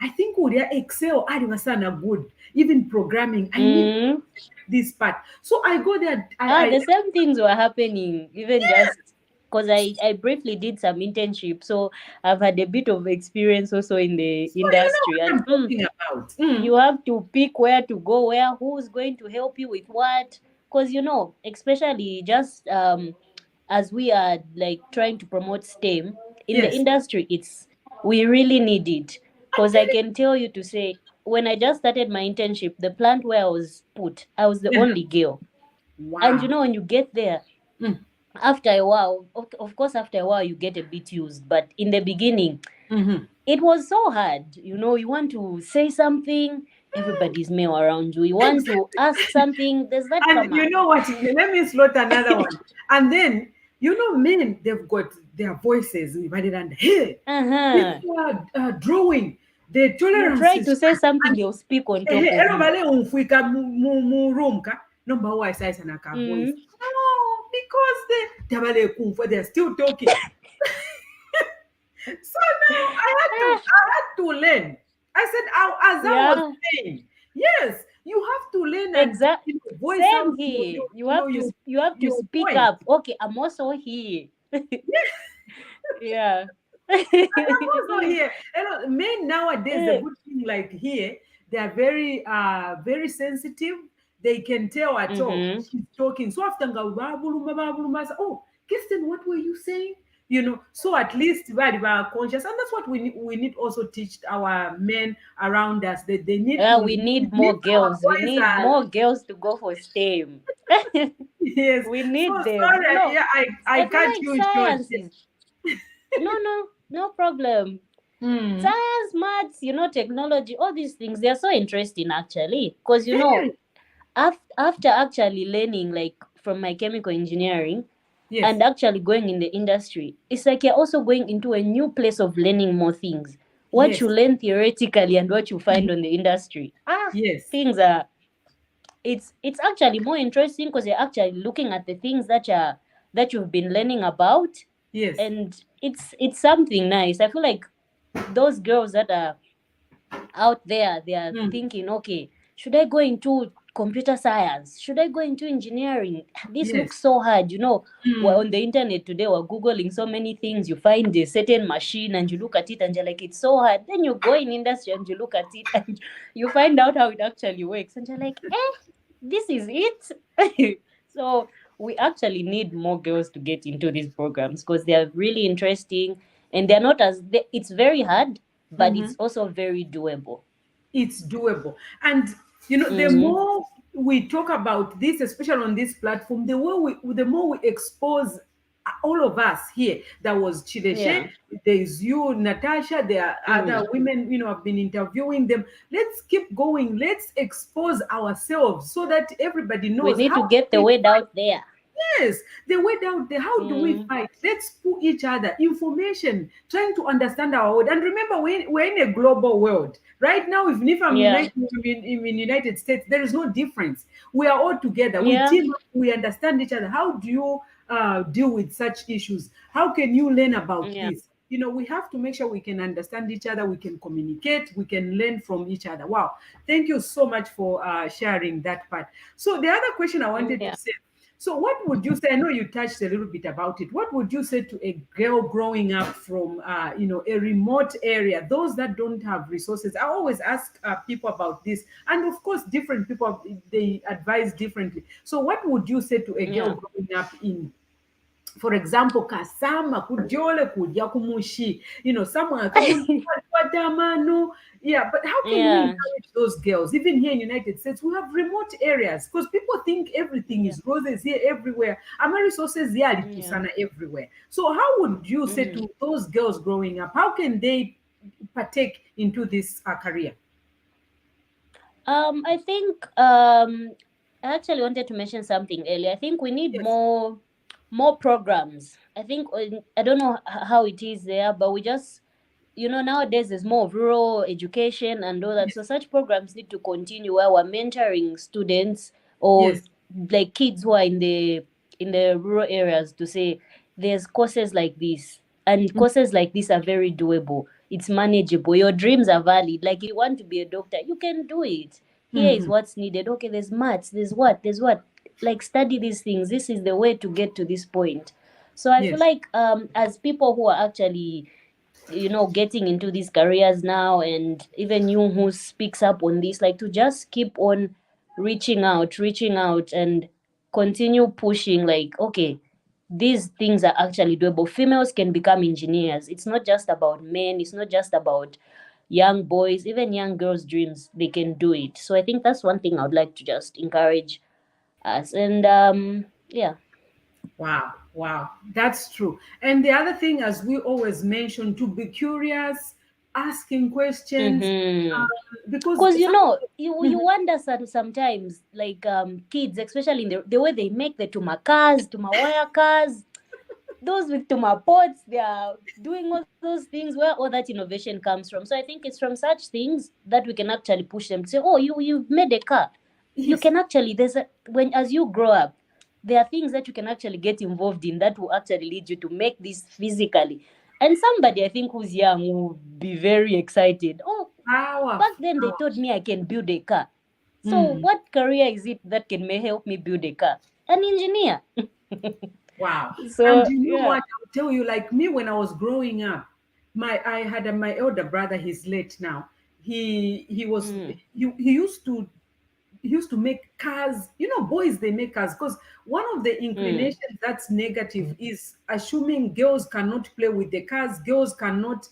Speaker 1: I think would Excel are good. Even programming, I need
Speaker 3: Mm.
Speaker 1: this part. So I go there.
Speaker 3: The same things were happening, even just because I briefly did some internship, so I've had a bit of experience also in the
Speaker 1: so you know
Speaker 3: industry.
Speaker 1: what
Speaker 3: And
Speaker 1: I'm talking about.
Speaker 3: you have to pick where to go, where who's going to help you with what, because especially just as we are like trying to promote STEM in the
Speaker 1: Yes,
Speaker 3: industry, we really need it.
Speaker 1: I'm
Speaker 3: Because I
Speaker 1: telling
Speaker 3: can tell you to say, when I just started my internship, the plant where I was put, I was the
Speaker 1: you.
Speaker 3: only girl. And
Speaker 1: Wow.
Speaker 3: when you get there,
Speaker 1: Mm,
Speaker 3: after a while, of course, after a while, you get a bit used. But in the beginning,
Speaker 1: mhm.
Speaker 3: it was so hard. You want to say something, everybody's male around you. You want to ask something, there's that
Speaker 1: And
Speaker 3: farmer.
Speaker 1: you know what? Let me slot another one. And then, men, they've got their voices divided, and hey,
Speaker 3: Uh-huh.
Speaker 1: people are drawing. The
Speaker 3: You
Speaker 1: tolerance
Speaker 3: try
Speaker 1: is
Speaker 3: to say
Speaker 1: high.
Speaker 3: something,
Speaker 1: And
Speaker 3: they'll speak on top
Speaker 1: hey,
Speaker 3: of you.
Speaker 1: everybody umfika mu room ka number one size and a voice.
Speaker 3: Mm.
Speaker 1: No, because they're still talking. So now
Speaker 3: Ah,
Speaker 1: I had to learn. I said, as I was
Speaker 3: yeah,
Speaker 1: saying, yes, you have to learn and
Speaker 3: exact.
Speaker 1: voice
Speaker 3: Same
Speaker 1: out your
Speaker 3: here.
Speaker 1: your your your,
Speaker 3: You have to
Speaker 1: your
Speaker 3: speak
Speaker 1: point.
Speaker 3: up. Okay, I'm also here. Yeah.
Speaker 1: I'm also here. Men nowadays, the
Speaker 3: Eh,
Speaker 1: good thing, like here, they are very sensitive. They can tell at all
Speaker 3: mm-hmm.
Speaker 1: she's talking. So after oh, Kirsten, what were you saying? So at least we are conscious, and that's what we need also teach our men around us, that they need
Speaker 3: Yeah,
Speaker 1: to
Speaker 3: we need
Speaker 1: leave
Speaker 3: more
Speaker 1: our
Speaker 3: girls. We
Speaker 1: voice.
Speaker 3: need more girls to go for STEM.
Speaker 1: Yes.
Speaker 3: We
Speaker 1: So
Speaker 3: need them.
Speaker 1: sorry, yeah, I
Speaker 3: I feel
Speaker 1: cut
Speaker 3: like
Speaker 1: you short.
Speaker 3: science is no problem.
Speaker 1: Mm.
Speaker 3: Science, maths, technology, all these things, they are so interesting actually. Because
Speaker 1: Very.
Speaker 3: after actually learning like from my chemical engineering
Speaker 1: Yes.
Speaker 3: and actually going in the industry, it's like you're also going into a new place of learning more things. What you
Speaker 1: Yes.
Speaker 3: learn theoretically and what you find on the industry.
Speaker 1: Yes.
Speaker 3: Things are it's actually more interesting because you're actually looking at the things that you've been learning about,
Speaker 1: Yes.
Speaker 3: and it's something nice. I feel like those girls that are out there, they are
Speaker 1: Mm.
Speaker 3: thinking, okay, should I go into computer science, should I go into engineering? This
Speaker 1: Yes.
Speaker 3: looks so hard. We're
Speaker 1: Mm.
Speaker 3: on the internet today, we're googling so many things. You find a certain machine and you look at it and you're like, it's so hard. Then you go in industry and you look at it and you find out how it actually works and you're like, this is it. So we actually need more girls to get into these programs because they are really interesting, and they're not it's very hard, but it's also very doable.
Speaker 1: It's doable. And the
Speaker 3: Mm-hmm.
Speaker 1: more we talk about this, especially on this platform, the more we expose all of us here. There was Chileshe,
Speaker 3: Yeah.
Speaker 1: there is you, Natasha, there are other
Speaker 3: Mm.
Speaker 1: women, I've been interviewing them. Let's keep going. Let's expose ourselves so that everybody
Speaker 3: We
Speaker 1: knows
Speaker 3: need
Speaker 1: how
Speaker 3: to get the
Speaker 1: we
Speaker 3: word
Speaker 1: fight.
Speaker 3: out there.
Speaker 1: Yes, the way down there. How do we
Speaker 3: Mm.
Speaker 1: fight? Let's put each other information, trying to understand our world. And remember, we're in a global world right now. Even if I'm
Speaker 3: Yeah.
Speaker 1: in United States, there is no difference. We are all together. We
Speaker 3: Yeah.
Speaker 1: team up. We understand each other. How do you deal with such issues? How can you learn about
Speaker 3: Yeah.
Speaker 1: this? We have to make sure we can understand each other. We can communicate. We can learn from each other. Wow! Thank you so much for sharing that part. So the other question I wanted
Speaker 3: Yeah.
Speaker 1: to say, so, what would you say? I know you touched a little bit about it. What would you say to a girl growing up from, a remote area, those that don't have resources? I always ask people about this, and of course, different people they advise differently. So, what would you say to a girl
Speaker 3: Yeah.
Speaker 1: growing up in, for example, kasama kudyole kudya kumushi, someone kamuntamano. Yeah, but how can we
Speaker 3: Yeah.
Speaker 1: encourage those girls? Even here in United States, we have remote areas because people think everything
Speaker 3: Yeah.
Speaker 1: is roses here everywhere. Ama resources here
Speaker 3: Yeah.
Speaker 1: litusana everywhere. So how would you say
Speaker 3: Mm.
Speaker 1: to those girls growing up, how can they partake into this career?
Speaker 3: I think I actually wanted to mention something earlier. I think we need
Speaker 1: Yes.
Speaker 3: more programs. I think I don't know how it is there, but we just nowadays there's more of rural education and all that.
Speaker 1: Yes.
Speaker 3: So such programs need to continue where we're mentoring students or
Speaker 1: Yes.
Speaker 3: like kids who are in the rural areas to say there's courses like this, and courses like this are very doable. It's manageable. Your dreams are valid. Like you want to be a doctor, you can do it. Here is
Speaker 1: Mm-hmm.
Speaker 3: what's needed. Okay, there's maths, there's what. Like study these things. This is the way to get to this point. So I feel
Speaker 1: Yes.
Speaker 3: like as people who are actually getting into these careers now, and even you who speaks up on this, like to just keep on reaching out and continue pushing, like okay, these things are actually doable. Females can become engineers. It's not just about men, it's not just about young boys, even young girls dreams, they can do it. So I think that's one thing I would like to just encourage us. And yeah.
Speaker 1: Wow, wow, that's true. And the other thing, as we always mention, to be curious, asking questions,
Speaker 3: Mm-hmm.
Speaker 1: because
Speaker 3: Because
Speaker 1: some.
Speaker 3: you wonder sometimes, like kids, especially in the way they make the tuma cars, tuma wire cars, those with tuma pots, they are doing all those things, where all that innovation comes from. So I think it's from such things that we can actually push them to say, oh, you've made a car. You
Speaker 1: Yes.
Speaker 3: can actually, when as you grow up, there are things that you can actually get involved in that will actually lead you to make this physically. And somebody I think who's young will be very excited. Oh, back
Speaker 1: Powerful,
Speaker 3: then they told
Speaker 1: powerful.
Speaker 3: me I can build a car. So
Speaker 1: Mm,
Speaker 3: what career is it that can may help me build a car? An engineer.
Speaker 1: wow. And
Speaker 3: So
Speaker 1: you know
Speaker 3: yeah.
Speaker 1: what? I'll tell you, like me when I was growing up, I had my elder brother, he's late now. He was
Speaker 3: Mm,
Speaker 1: he used to make cars. Boys, they make cars because one of the
Speaker 3: mm,
Speaker 1: inclinations that's negative is assuming girls cannot play with the cars. Girls cannot,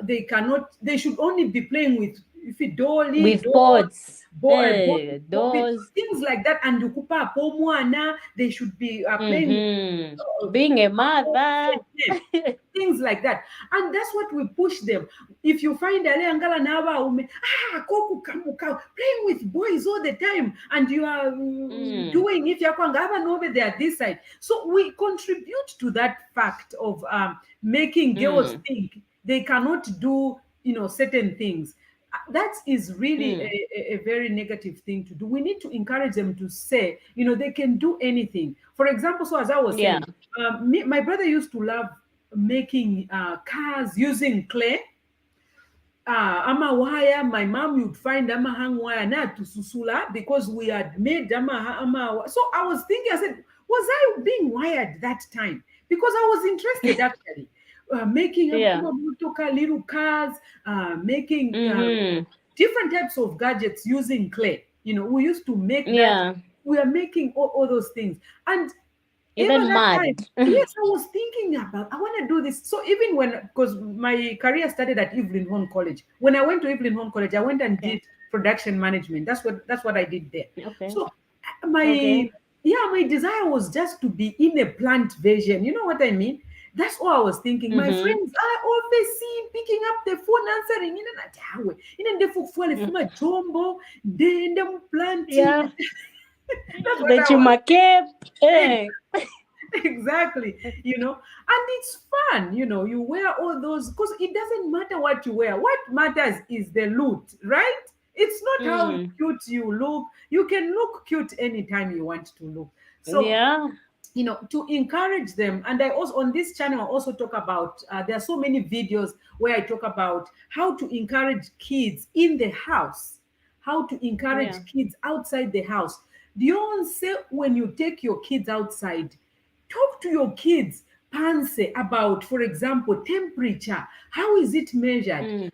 Speaker 1: they should only be playing with, if it dolly,
Speaker 3: with
Speaker 1: doll,
Speaker 3: pots.
Speaker 1: Bobby,
Speaker 3: Those.
Speaker 1: things like that. And you kupa pomwana, they should be playing with
Speaker 3: Mm-hmm.
Speaker 1: uh,
Speaker 3: Being a
Speaker 1: uh,
Speaker 3: mother.
Speaker 1: things like that. And that's what we push them. If you find ale angala nawa ume, koku kamuka, playing with boys all the time, and you are
Speaker 3: Mm,
Speaker 1: doing, if you're kwanga over there this side. So we contribute to that fact of making girls
Speaker 3: mm,
Speaker 1: think they cannot do certain things. That is really
Speaker 3: mm.
Speaker 1: a very negative thing to do. We need to encourage them to say, they can do anything. For example, so as I was
Speaker 3: Yeah.
Speaker 1: saying, my brother used to love making cars using clay. Ama wire, my mom would find ama hang wire na to susula because we had made so I was thinking, I said, was I being wired that time? Because I was interested actually. Making
Speaker 3: Yeah.
Speaker 1: little cars, making
Speaker 3: Mm-hmm.
Speaker 1: different types of gadgets using clay. We used to make that.
Speaker 3: Yeah.
Speaker 1: We are making all those things. And ever
Speaker 3: Even
Speaker 1: that time,
Speaker 3: mad.
Speaker 1: yes, I was thinking about, I want to do this. So even when, because my career started at Evelyn Home College. When I went to Evelyn Home College, I went and
Speaker 3: Okay.
Speaker 1: did production management. That's what I did there.
Speaker 3: Okay.
Speaker 1: So my
Speaker 3: Okay.
Speaker 1: yeah, my desire was just to be in a plant version. You know what I mean? That's all I was thinking. My
Speaker 3: Mm-hmm.
Speaker 1: friends, I always see picking up the phone, answering in the for jumbo, then them planting.
Speaker 3: Yeah.
Speaker 1: That's what
Speaker 3: The
Speaker 1: I was
Speaker 3: Chumacape.
Speaker 1: saying.
Speaker 3: Eh.
Speaker 1: Exactly, and it's fun, you wear all those, because it doesn't matter what you wear. What matters is the look, right? It's not how
Speaker 3: Mm.
Speaker 1: cute you look. You can look cute anytime you want to look. So,
Speaker 3: Yeah.
Speaker 1: to encourage them. And I also, on this channel, I also talk about, there are so many videos where I talk about how to encourage kids in the house, how to
Speaker 3: Yeah.
Speaker 1: encourage kids outside the house. Say when you take your kids outside, talk to your kids, panse, about, for example, temperature. How is it measured?
Speaker 3: Mm.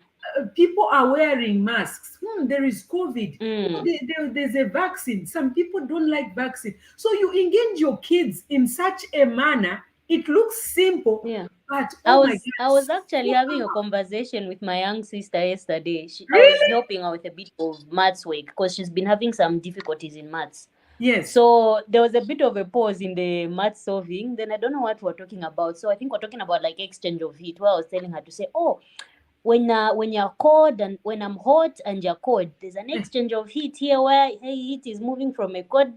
Speaker 1: People are wearing masks. There is COVID.
Speaker 3: Mm.
Speaker 1: There's a vaccine. Some people don't like vaccine. So you engage your kids in such a manner. It looks simple,
Speaker 3: Yeah.
Speaker 1: but
Speaker 3: I
Speaker 1: oh my
Speaker 3: was
Speaker 1: God,
Speaker 3: I was actually
Speaker 1: so
Speaker 3: having a conversation with my young sister yesterday. I was
Speaker 1: really?
Speaker 3: helping her with a bit of maths work because she's been having some difficulties in maths.
Speaker 1: Yes,
Speaker 3: So there was a bit of a pause in the math solving. Then I don't know what we're talking about. So I think we're talking about like exchange of heat. Where I was telling her to say, "Oh, when you're cold and when I'm hot and you're cold, there's an exchange of heat here where heat is moving from a cold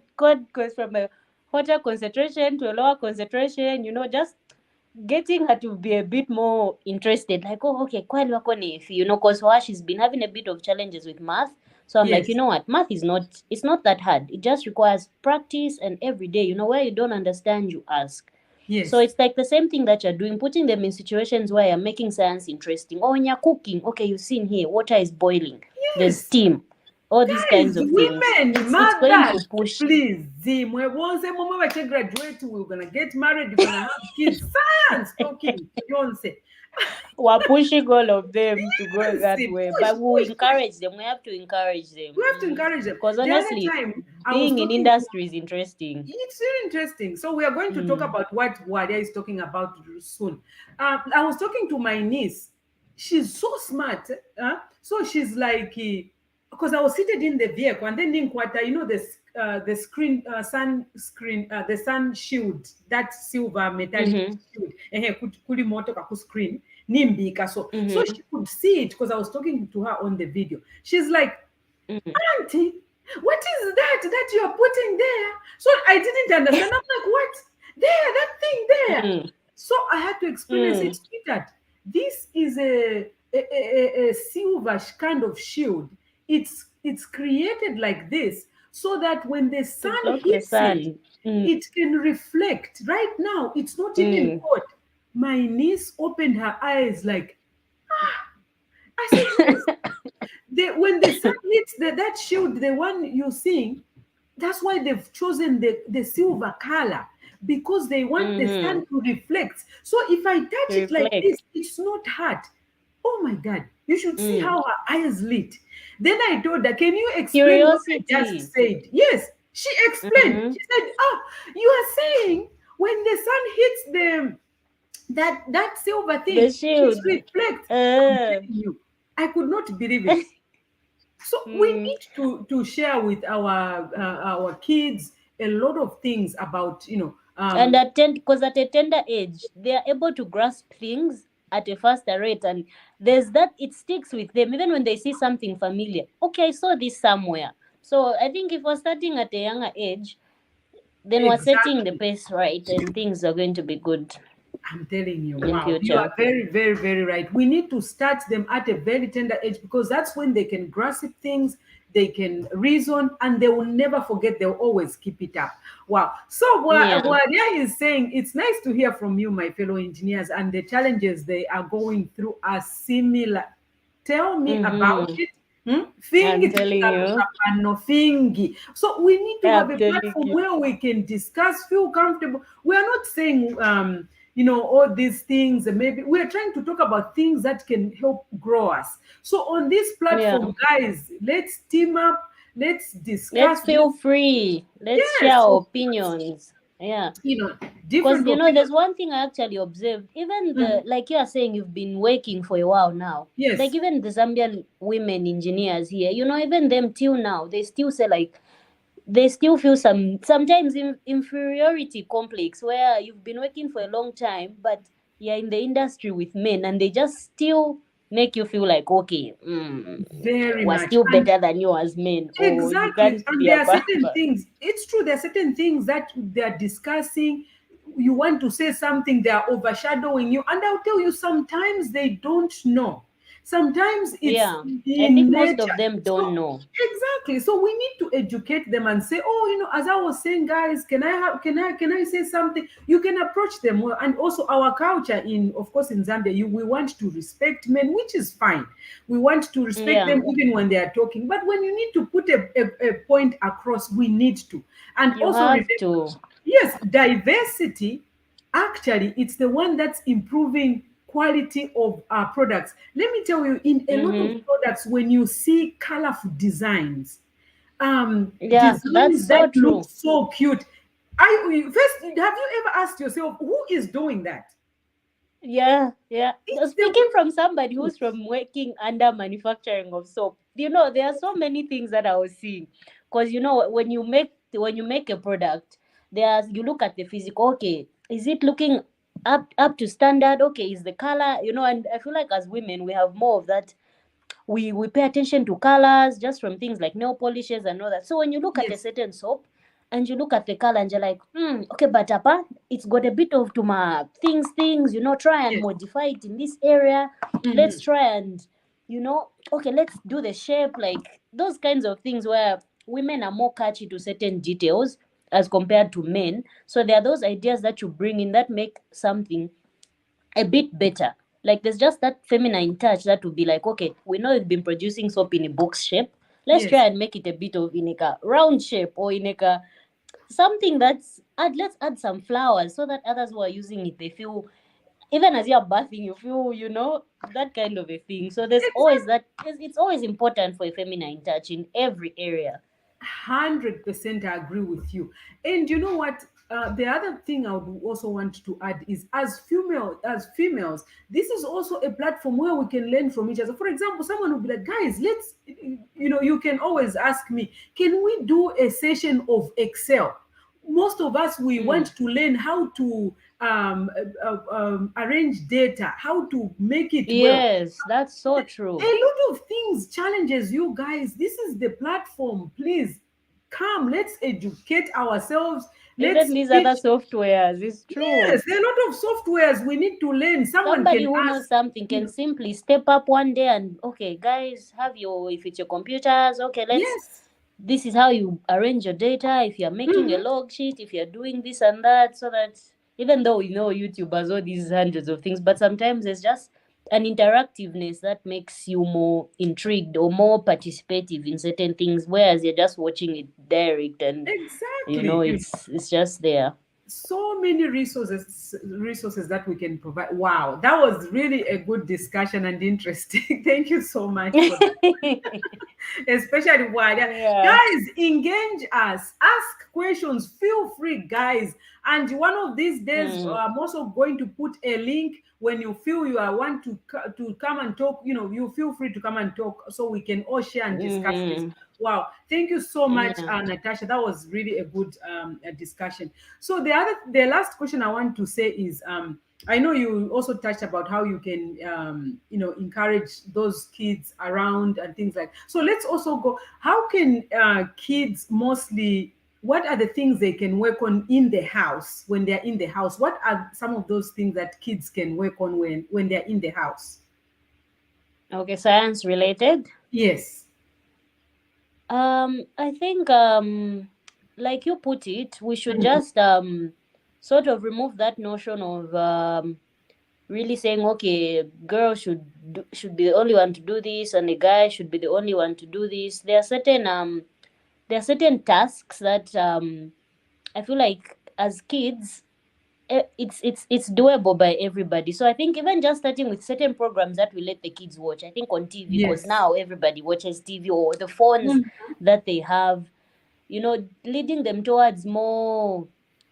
Speaker 3: goes from a hotter concentration to a lower concentration. Just getting her to be a bit more interested, like, oh, okay, kwani wako ni ifi, because for her she's been having a bit of challenges with math. So I'm like, you
Speaker 1: yes,
Speaker 3: know what, math is not, it's not that hard. It just requires practice, and every day, where you don't understand, you ask. So
Speaker 1: yes,
Speaker 3: it's like the same thing that you're doing, putting them in situations where you're making science interesting. Or when you're cooking, okay, you've seen here, water is boiling, there's
Speaker 1: yes.
Speaker 3: steam, all these
Speaker 1: Guys,
Speaker 3: kinds of things.
Speaker 1: women,
Speaker 3: It's going to
Speaker 1: mothers,
Speaker 3: push.
Speaker 1: please. Graduate, we're gonna get married, we're gonna have kids. Science talking, Beyonce.
Speaker 3: We're pushing all of them to go
Speaker 1: Yes,
Speaker 3: that way,
Speaker 1: push,
Speaker 3: but we
Speaker 1: push, push.
Speaker 3: encourage them. We have to encourage them.
Speaker 1: We have to encourage them.
Speaker 3: Because
Speaker 1: The other
Speaker 3: honestly,
Speaker 1: time, I was
Speaker 3: being in
Speaker 1: talking to,
Speaker 3: industry is interesting.
Speaker 1: it's very interesting. So we are going to talk
Speaker 3: Mm.
Speaker 1: about what Wadia is talking about soon. I was talking to my niece. She's so smart. So she's like, because I was seated in the vehicle, and then in quarter, this the screen, sun screen, the sun shield, that silver metallic
Speaker 3: Mm-hmm.
Speaker 1: shield. Kuli moto kaku screen. Nimbika. So
Speaker 3: Mm-hmm.
Speaker 1: she could see it because I was talking to her on the video. She's like,
Speaker 3: Mm-hmm.
Speaker 1: Auntie, what is that you are putting there? So I didn't understand. I'm like, what? There, that thing there.
Speaker 3: Mm.
Speaker 1: So I had to explain. I said,
Speaker 3: Mm.
Speaker 1: sweetheart, this is a silver kind of shield. It's created like this so that when the
Speaker 3: To
Speaker 1: sun
Speaker 3: block the
Speaker 1: hits it,
Speaker 3: sun. Mm.
Speaker 1: it can reflect. Right now, it's not even
Speaker 3: Mm.
Speaker 1: hot. My niece opened her eyes like, I said, yes. When the sun hits that shield, the one you're seeing, that's why they've chosen the silver color, because they want the
Speaker 3: Mm-hmm.
Speaker 1: sun to reflect. So if I touch it like this,
Speaker 3: Reflect.
Speaker 1: it's not hard. Oh my God, you should see
Speaker 3: Mm.
Speaker 1: how her eyes lit. Then I told her, can you explain what I
Speaker 3: Curiosity.
Speaker 1: just said? Yes, she explained.
Speaker 3: Mm-hmm.
Speaker 1: She said, oh, you are saying when the sun hits that silver
Speaker 3: The
Speaker 1: thing, it
Speaker 3: shield.
Speaker 1: reflects. I'm
Speaker 3: Uh.
Speaker 1: telling you, I could not believe it. So we
Speaker 3: Mm.
Speaker 1: need to share with our kids a lot of things about
Speaker 3: And because at a tender age, they are able to grasp things at a faster rate, and there's that it sticks with them even when they see something familiar. Okay, I saw this somewhere. So I think if we're starting at a younger age, then we're setting the
Speaker 1: exactly.
Speaker 3: pace right, and things are going to be good
Speaker 1: I'm telling you,
Speaker 3: in
Speaker 1: wow, you are
Speaker 3: future.
Speaker 1: very, very, very right. We need to start them at a very tender age, because that's when they can grasp things, they can reason, and they will never forget. They'll always keep it up. Wow. So
Speaker 3: Yeah.
Speaker 1: what Wadia is saying, it's nice to hear from you, my fellow engineers, and the challenges they are going through are similar. Tell me about
Speaker 3: Mm-hmm.
Speaker 1: it.
Speaker 3: I'm
Speaker 1: Fingi
Speaker 3: telling you.
Speaker 1: tikaluka pano fingi. So we need to have
Speaker 3: I'm
Speaker 1: a
Speaker 3: telling
Speaker 1: platform
Speaker 3: you.
Speaker 1: where we can discuss, feel comfortable. We are not saying all these things, and maybe we're trying to talk about things that can help grow us. So on this
Speaker 3: Yeah.
Speaker 1: platform, guys, let's team up, let's discuss,
Speaker 3: Let's feel free. Let's share
Speaker 1: yes,
Speaker 3: our
Speaker 1: of course.
Speaker 3: opinions. Yeah.
Speaker 1: You know,
Speaker 3: Because
Speaker 1: different opinions.
Speaker 3: there's one thing I actually observed. Even the
Speaker 1: Mhm.
Speaker 3: like you are saying, you've been working for a while now. Like
Speaker 1: Yes,
Speaker 3: even the Zambian women engineers here, even them till now, they still say like they still feel sometimes inferiority complex where you've been working for a long time, but you're in the industry with men, and they just still make you feel like okay,
Speaker 1: very
Speaker 3: we're
Speaker 1: much.
Speaker 3: still
Speaker 1: And
Speaker 3: better than you as men, or you
Speaker 1: exactly.
Speaker 3: can't
Speaker 1: And
Speaker 3: be
Speaker 1: there are
Speaker 3: above
Speaker 1: certain
Speaker 3: us.
Speaker 1: things, it's true, there are certain things that they're discussing. You want to say something, they're overshadowing you. And I'll tell you, sometimes they don't know. Sometimes it's
Speaker 3: Yeah, I think
Speaker 1: in
Speaker 3: most of
Speaker 1: nature.
Speaker 3: them don't
Speaker 1: So
Speaker 3: know.
Speaker 1: exactly. So we need to educate them and say, oh, as I was saying, guys, can I say something? You can approach them well. And also our culture in, of course, in Zambia, we want to respect men, which is fine. We want to respect
Speaker 3: Yeah,
Speaker 1: them even when they are talking. But when you need to put a point across, we need to. And
Speaker 3: you
Speaker 1: also
Speaker 3: have
Speaker 1: remember,
Speaker 3: to.
Speaker 1: yes, diversity, actually, it's the one that's improving quality of our products. Let me tell you, in a lot of
Speaker 3: Mm-hmm.
Speaker 1: products, when you see colorful designs,
Speaker 3: Yeah, that's
Speaker 1: designs that
Speaker 3: so
Speaker 1: look
Speaker 3: true.
Speaker 1: so cute. First, have you ever asked yourself who is doing that?
Speaker 3: Yeah, yeah.
Speaker 1: It's the
Speaker 3: Speaking from somebody who's from working under manufacturing of soap, there are so many things that I was seeing. Because when you make a product, you look at the physical. Okay, is it looking up to standard? Okay, is the color, and I feel like as women we have more of that. We pay attention to colors just from things like nail polishes and all that. So when you look at a
Speaker 1: yes,
Speaker 3: certain soap and you look at the color and you're like, okay, but apa, it's got a bit of tuma things, try and
Speaker 1: yes.
Speaker 3: modify it in this area. Let's
Speaker 1: Mhm.
Speaker 3: try and okay, let's do the shape, like those kinds of things where women are more catchy to certain details as compared to men. So there are those ideas that you bring in that make something a bit better. Like there's just that feminine touch that would be like, okay, we know you've been producing soap in a box shape. Let's
Speaker 1: Yes,
Speaker 3: try and make it a bit of in a round shape, or in a something let's add some flowers so that others who are using it, they feel, even as you're bathing, you feel, that kind of a thing. So there's always
Speaker 1: exactly.
Speaker 3: that. It's always important for a feminine touch in every area.
Speaker 1: 100% I agree with you. And you know what? The other thing I would also want to add is, as females, this is also a platform where we can learn from each other. For example, someone will be like, guys, you can always ask me, can we do a session of Excel? Most of us, we
Speaker 3: Mm.
Speaker 1: want to learn how to arrange data, how to make it well.
Speaker 3: Yes, that's so
Speaker 1: A
Speaker 3: true.
Speaker 1: lot of things challenges you guys. This is the platform. Please come, let's educate ourselves.
Speaker 3: Even
Speaker 1: Let's
Speaker 3: these other
Speaker 1: teach.
Speaker 3: softwares, it's true.
Speaker 1: Yes, a lot of softwares we need to learn. Someone
Speaker 3: Somebody
Speaker 1: can
Speaker 3: who knows
Speaker 1: ask,
Speaker 3: something
Speaker 1: you
Speaker 3: can
Speaker 1: know,
Speaker 3: simply step up one day and, okay, guys, if it's your computers, okay,
Speaker 1: yes.
Speaker 3: this is how you arrange your data. If you're making a
Speaker 1: Mhm.
Speaker 3: log sheet, if you're doing this and that, so that even though YouTube has all these hundreds of things, but sometimes there's just an interactiveness that makes you more intrigued or more participative in certain things, whereas you're just watching it direct, and
Speaker 1: Exactly.
Speaker 3: it's just there.
Speaker 1: So many resources that we can provide. Wow, that was really a good discussion and interesting. Thank you so much for that, especially why
Speaker 3: Yeah.
Speaker 1: guys, engage us, ask questions, feel free, guys. And one of these days,
Speaker 3: Mm,
Speaker 1: I'm also going to put a link. When you feel you are want to come and talk, you feel free to come and talk, so we can all share and discuss this.
Speaker 3: mm-hmm.
Speaker 1: Wow, thank you so much,
Speaker 3: Yeah.
Speaker 1: Natasha. That was really a good discussion. So the last question I want to say is, I know you also touched about how you can, encourage those kids around and things like. So let's also go. How can kids mostly? What are the things they can work on in the house when they're in the house? What are some of those things that kids can work on when they're in the house?
Speaker 3: Okay, science related.
Speaker 1: Yes.
Speaker 3: I think like you put it, we should
Speaker 1: Mhm.
Speaker 3: just sort of remove that notion of really saying, okay, girl should be the only one to do this, and the guy should be the only one to do this. There are certain tasks that I feel like as kids, it's doable by everybody. So I think even just starting with certain programs that we let the kids watch, I think on TV, because
Speaker 1: Yes.
Speaker 3: now everybody watches TV, or the phones
Speaker 1: Mhm.
Speaker 3: that they have, leading them towards more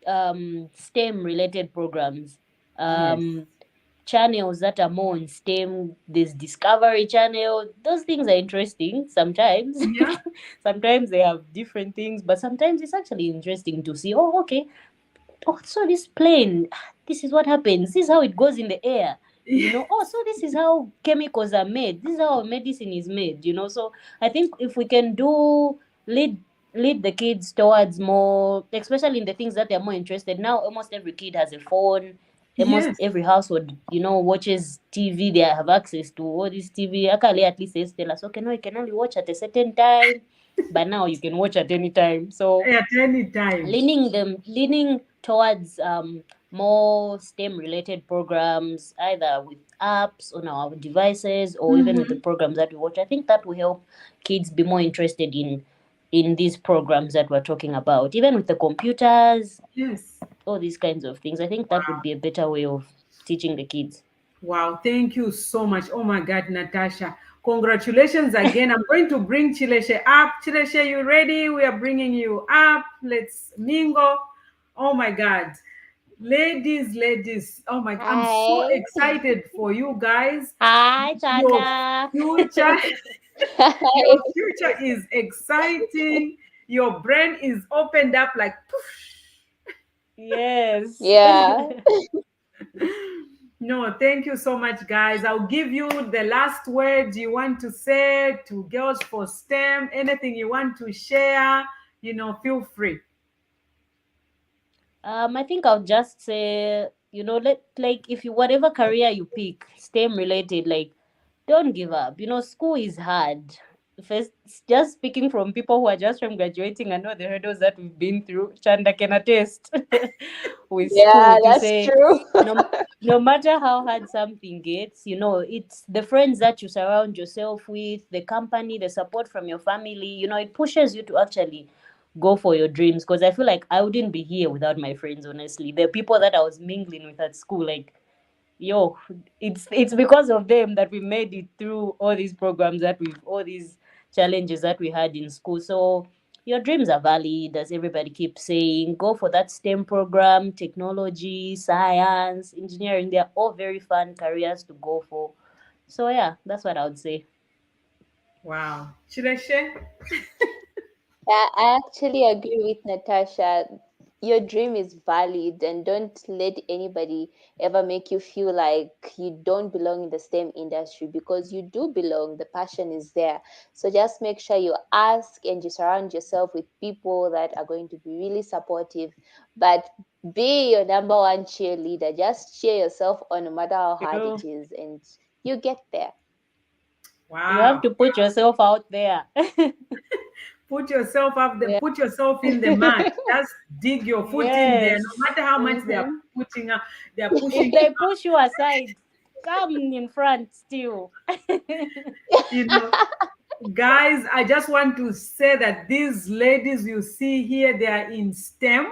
Speaker 3: STEM related programs.
Speaker 1: Yes.
Speaker 3: Channels that are more on STEM. There's Discovery Channel. Those things are interesting sometimes.
Speaker 1: Yeah.
Speaker 3: Sometimes they have different things, but sometimes it's actually interesting to see. Oh, okay. Oh, so this plane, this is what happens. This is how it goes in the air. You
Speaker 1: Yeah.
Speaker 3: know, oh, so this is how chemicals are made. This is how medicine is made. You know, so I think if we can do lead lead the kids towards more, especially in the things that they're more interested. Now, almost every kid has a phone. Almost
Speaker 1: Yes.
Speaker 3: every household, watches TV. They have access to all this TV. Akali at least says tell us, okay, no, you can only watch at a certain time. But now you can watch at any time. So
Speaker 1: At any time.
Speaker 3: leaning towards more STEM related programs, either with apps on our devices or even with the
Speaker 1: Mm-hmm.
Speaker 3: programs that we watch. I think that will help kids be more interested in these programs that we're talking about, even with the computers,
Speaker 1: Yes.
Speaker 3: all these kinds of things. I think that would be a better way of teaching the kids.
Speaker 1: Wow, thank you so much. Oh my God, Natasha. Congratulations again. I'm going to bring Chileshe up. Chileshe, you ready? We are bringing you up. Let's mingle. Oh my God. Ladies, ladies. Oh my, I'm so
Speaker 2: Hi.
Speaker 1: excited for you guys.
Speaker 3: Hi,
Speaker 1: Your
Speaker 3: Chanda.
Speaker 1: future,
Speaker 2: Hi.
Speaker 1: your future is exciting. Your brain is opened up like poof.
Speaker 3: Yes.
Speaker 2: Yeah.
Speaker 1: No, thank you so much, guys. I'll give you the last words you want to say to Girls for STEM. Anything you want to share, feel free.
Speaker 3: I think I'll just say, let like if you whatever career you pick, STEM related, like don't give up. School is hard. First, just speaking from people who are just from graduating, I know the hurdles that we've been through. Chanda can attest with
Speaker 2: Yeah,
Speaker 3: school to
Speaker 2: that's
Speaker 3: say,
Speaker 2: true.
Speaker 3: no matter how hard something gets, it's the friends that you surround yourself with, the company, the support from your family. It pushes you to actually go for your dreams. Because I feel like I wouldn't be here without my friends. Honestly, the people that I was mingling with at school, like yo, it's because of them that we made it through all these programs all these challenges that we had in school. So your dreams are valid, as everybody keeps saying. Go for that STEM program, technology, science, engineering. They're all very fun careers to go for. So yeah, that's what I would say.
Speaker 1: Wow. Chileshe?
Speaker 2: Yeah, I actually agree with Natasha. Your dream is valid, and don't let anybody ever make you feel like you don't belong in the STEM industry, because you do belong. The passion is there. So just make sure you ask and you surround yourself with people that are going to be really supportive. But be your number one cheerleader. Just cheer yourself on no matter how hard
Speaker 3: You
Speaker 2: it is, and you get there.
Speaker 3: you have
Speaker 1: Wow.
Speaker 3: to put yourself out there.
Speaker 1: Put yourself up there,
Speaker 2: Yeah.
Speaker 1: put yourself in the mud. Just dig your foot in there. No
Speaker 3: Yes.
Speaker 1: matter how much they are
Speaker 2: Mm-hmm.
Speaker 1: putting up, they are pushing
Speaker 3: If
Speaker 1: you
Speaker 3: they
Speaker 1: up,
Speaker 3: push you aside, come in front still.
Speaker 1: you know. Guys, I just want to say that these ladies you see here, they are in STEM.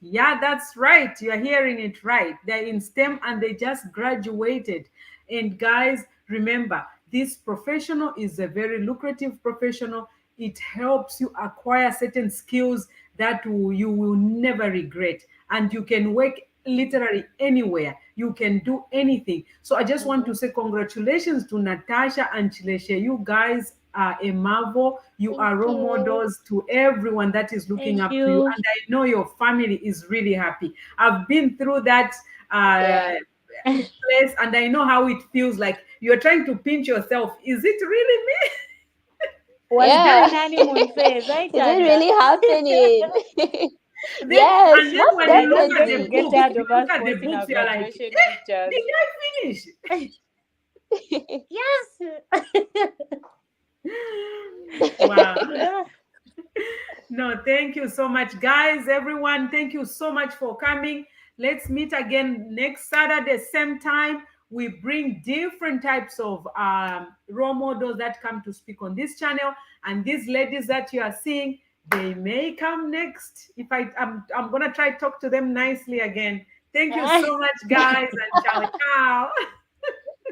Speaker 1: Yeah, that's right. You're hearing it right. They're in STEM and they just graduated. And guys, remember, this professional is a very lucrative professional. It helps you acquire certain skills that you will never regret. And you can work literally anywhere. You can do anything. So I just want to
Speaker 2: Mm-hmm.
Speaker 1: say congratulations to Natasha and Chileshe. You guys are a marvel. You
Speaker 2: Thank
Speaker 1: are role
Speaker 2: you.
Speaker 1: models to everyone that is looking
Speaker 3: Thank
Speaker 1: up to you.
Speaker 3: you.
Speaker 1: And I know your family is really happy. I've been through that
Speaker 2: Yeah.
Speaker 1: place and I know how it feels like you're trying to pinch yourself. Is it really me?
Speaker 3: Was
Speaker 2: Yeah.
Speaker 3: during honeymoon phase, right,
Speaker 2: Is it
Speaker 3: Chanda?
Speaker 2: really happening?
Speaker 1: Then
Speaker 2: Yes,
Speaker 1: and then
Speaker 2: most
Speaker 1: when you look
Speaker 3: Don't
Speaker 1: at
Speaker 3: don't
Speaker 1: the
Speaker 2: definitely.
Speaker 3: get
Speaker 1: books,
Speaker 3: tired
Speaker 1: you
Speaker 3: of
Speaker 1: look
Speaker 3: us
Speaker 1: at the
Speaker 3: posting our
Speaker 1: books, you're like,
Speaker 3: graduation pictures.
Speaker 1: did I finish?
Speaker 3: Yes.
Speaker 1: Wow.
Speaker 3: Yeah.
Speaker 1: No, thank you so much, guys. Everyone, thank you so much for coming. Let's meet again next Saturday, same time. We bring different types of role models that come to speak on this channel. And these ladies that you are seeing, they may come next. If I'm gonna try to talk to them nicely again. Thank you so much, guys, and ciao, ciao.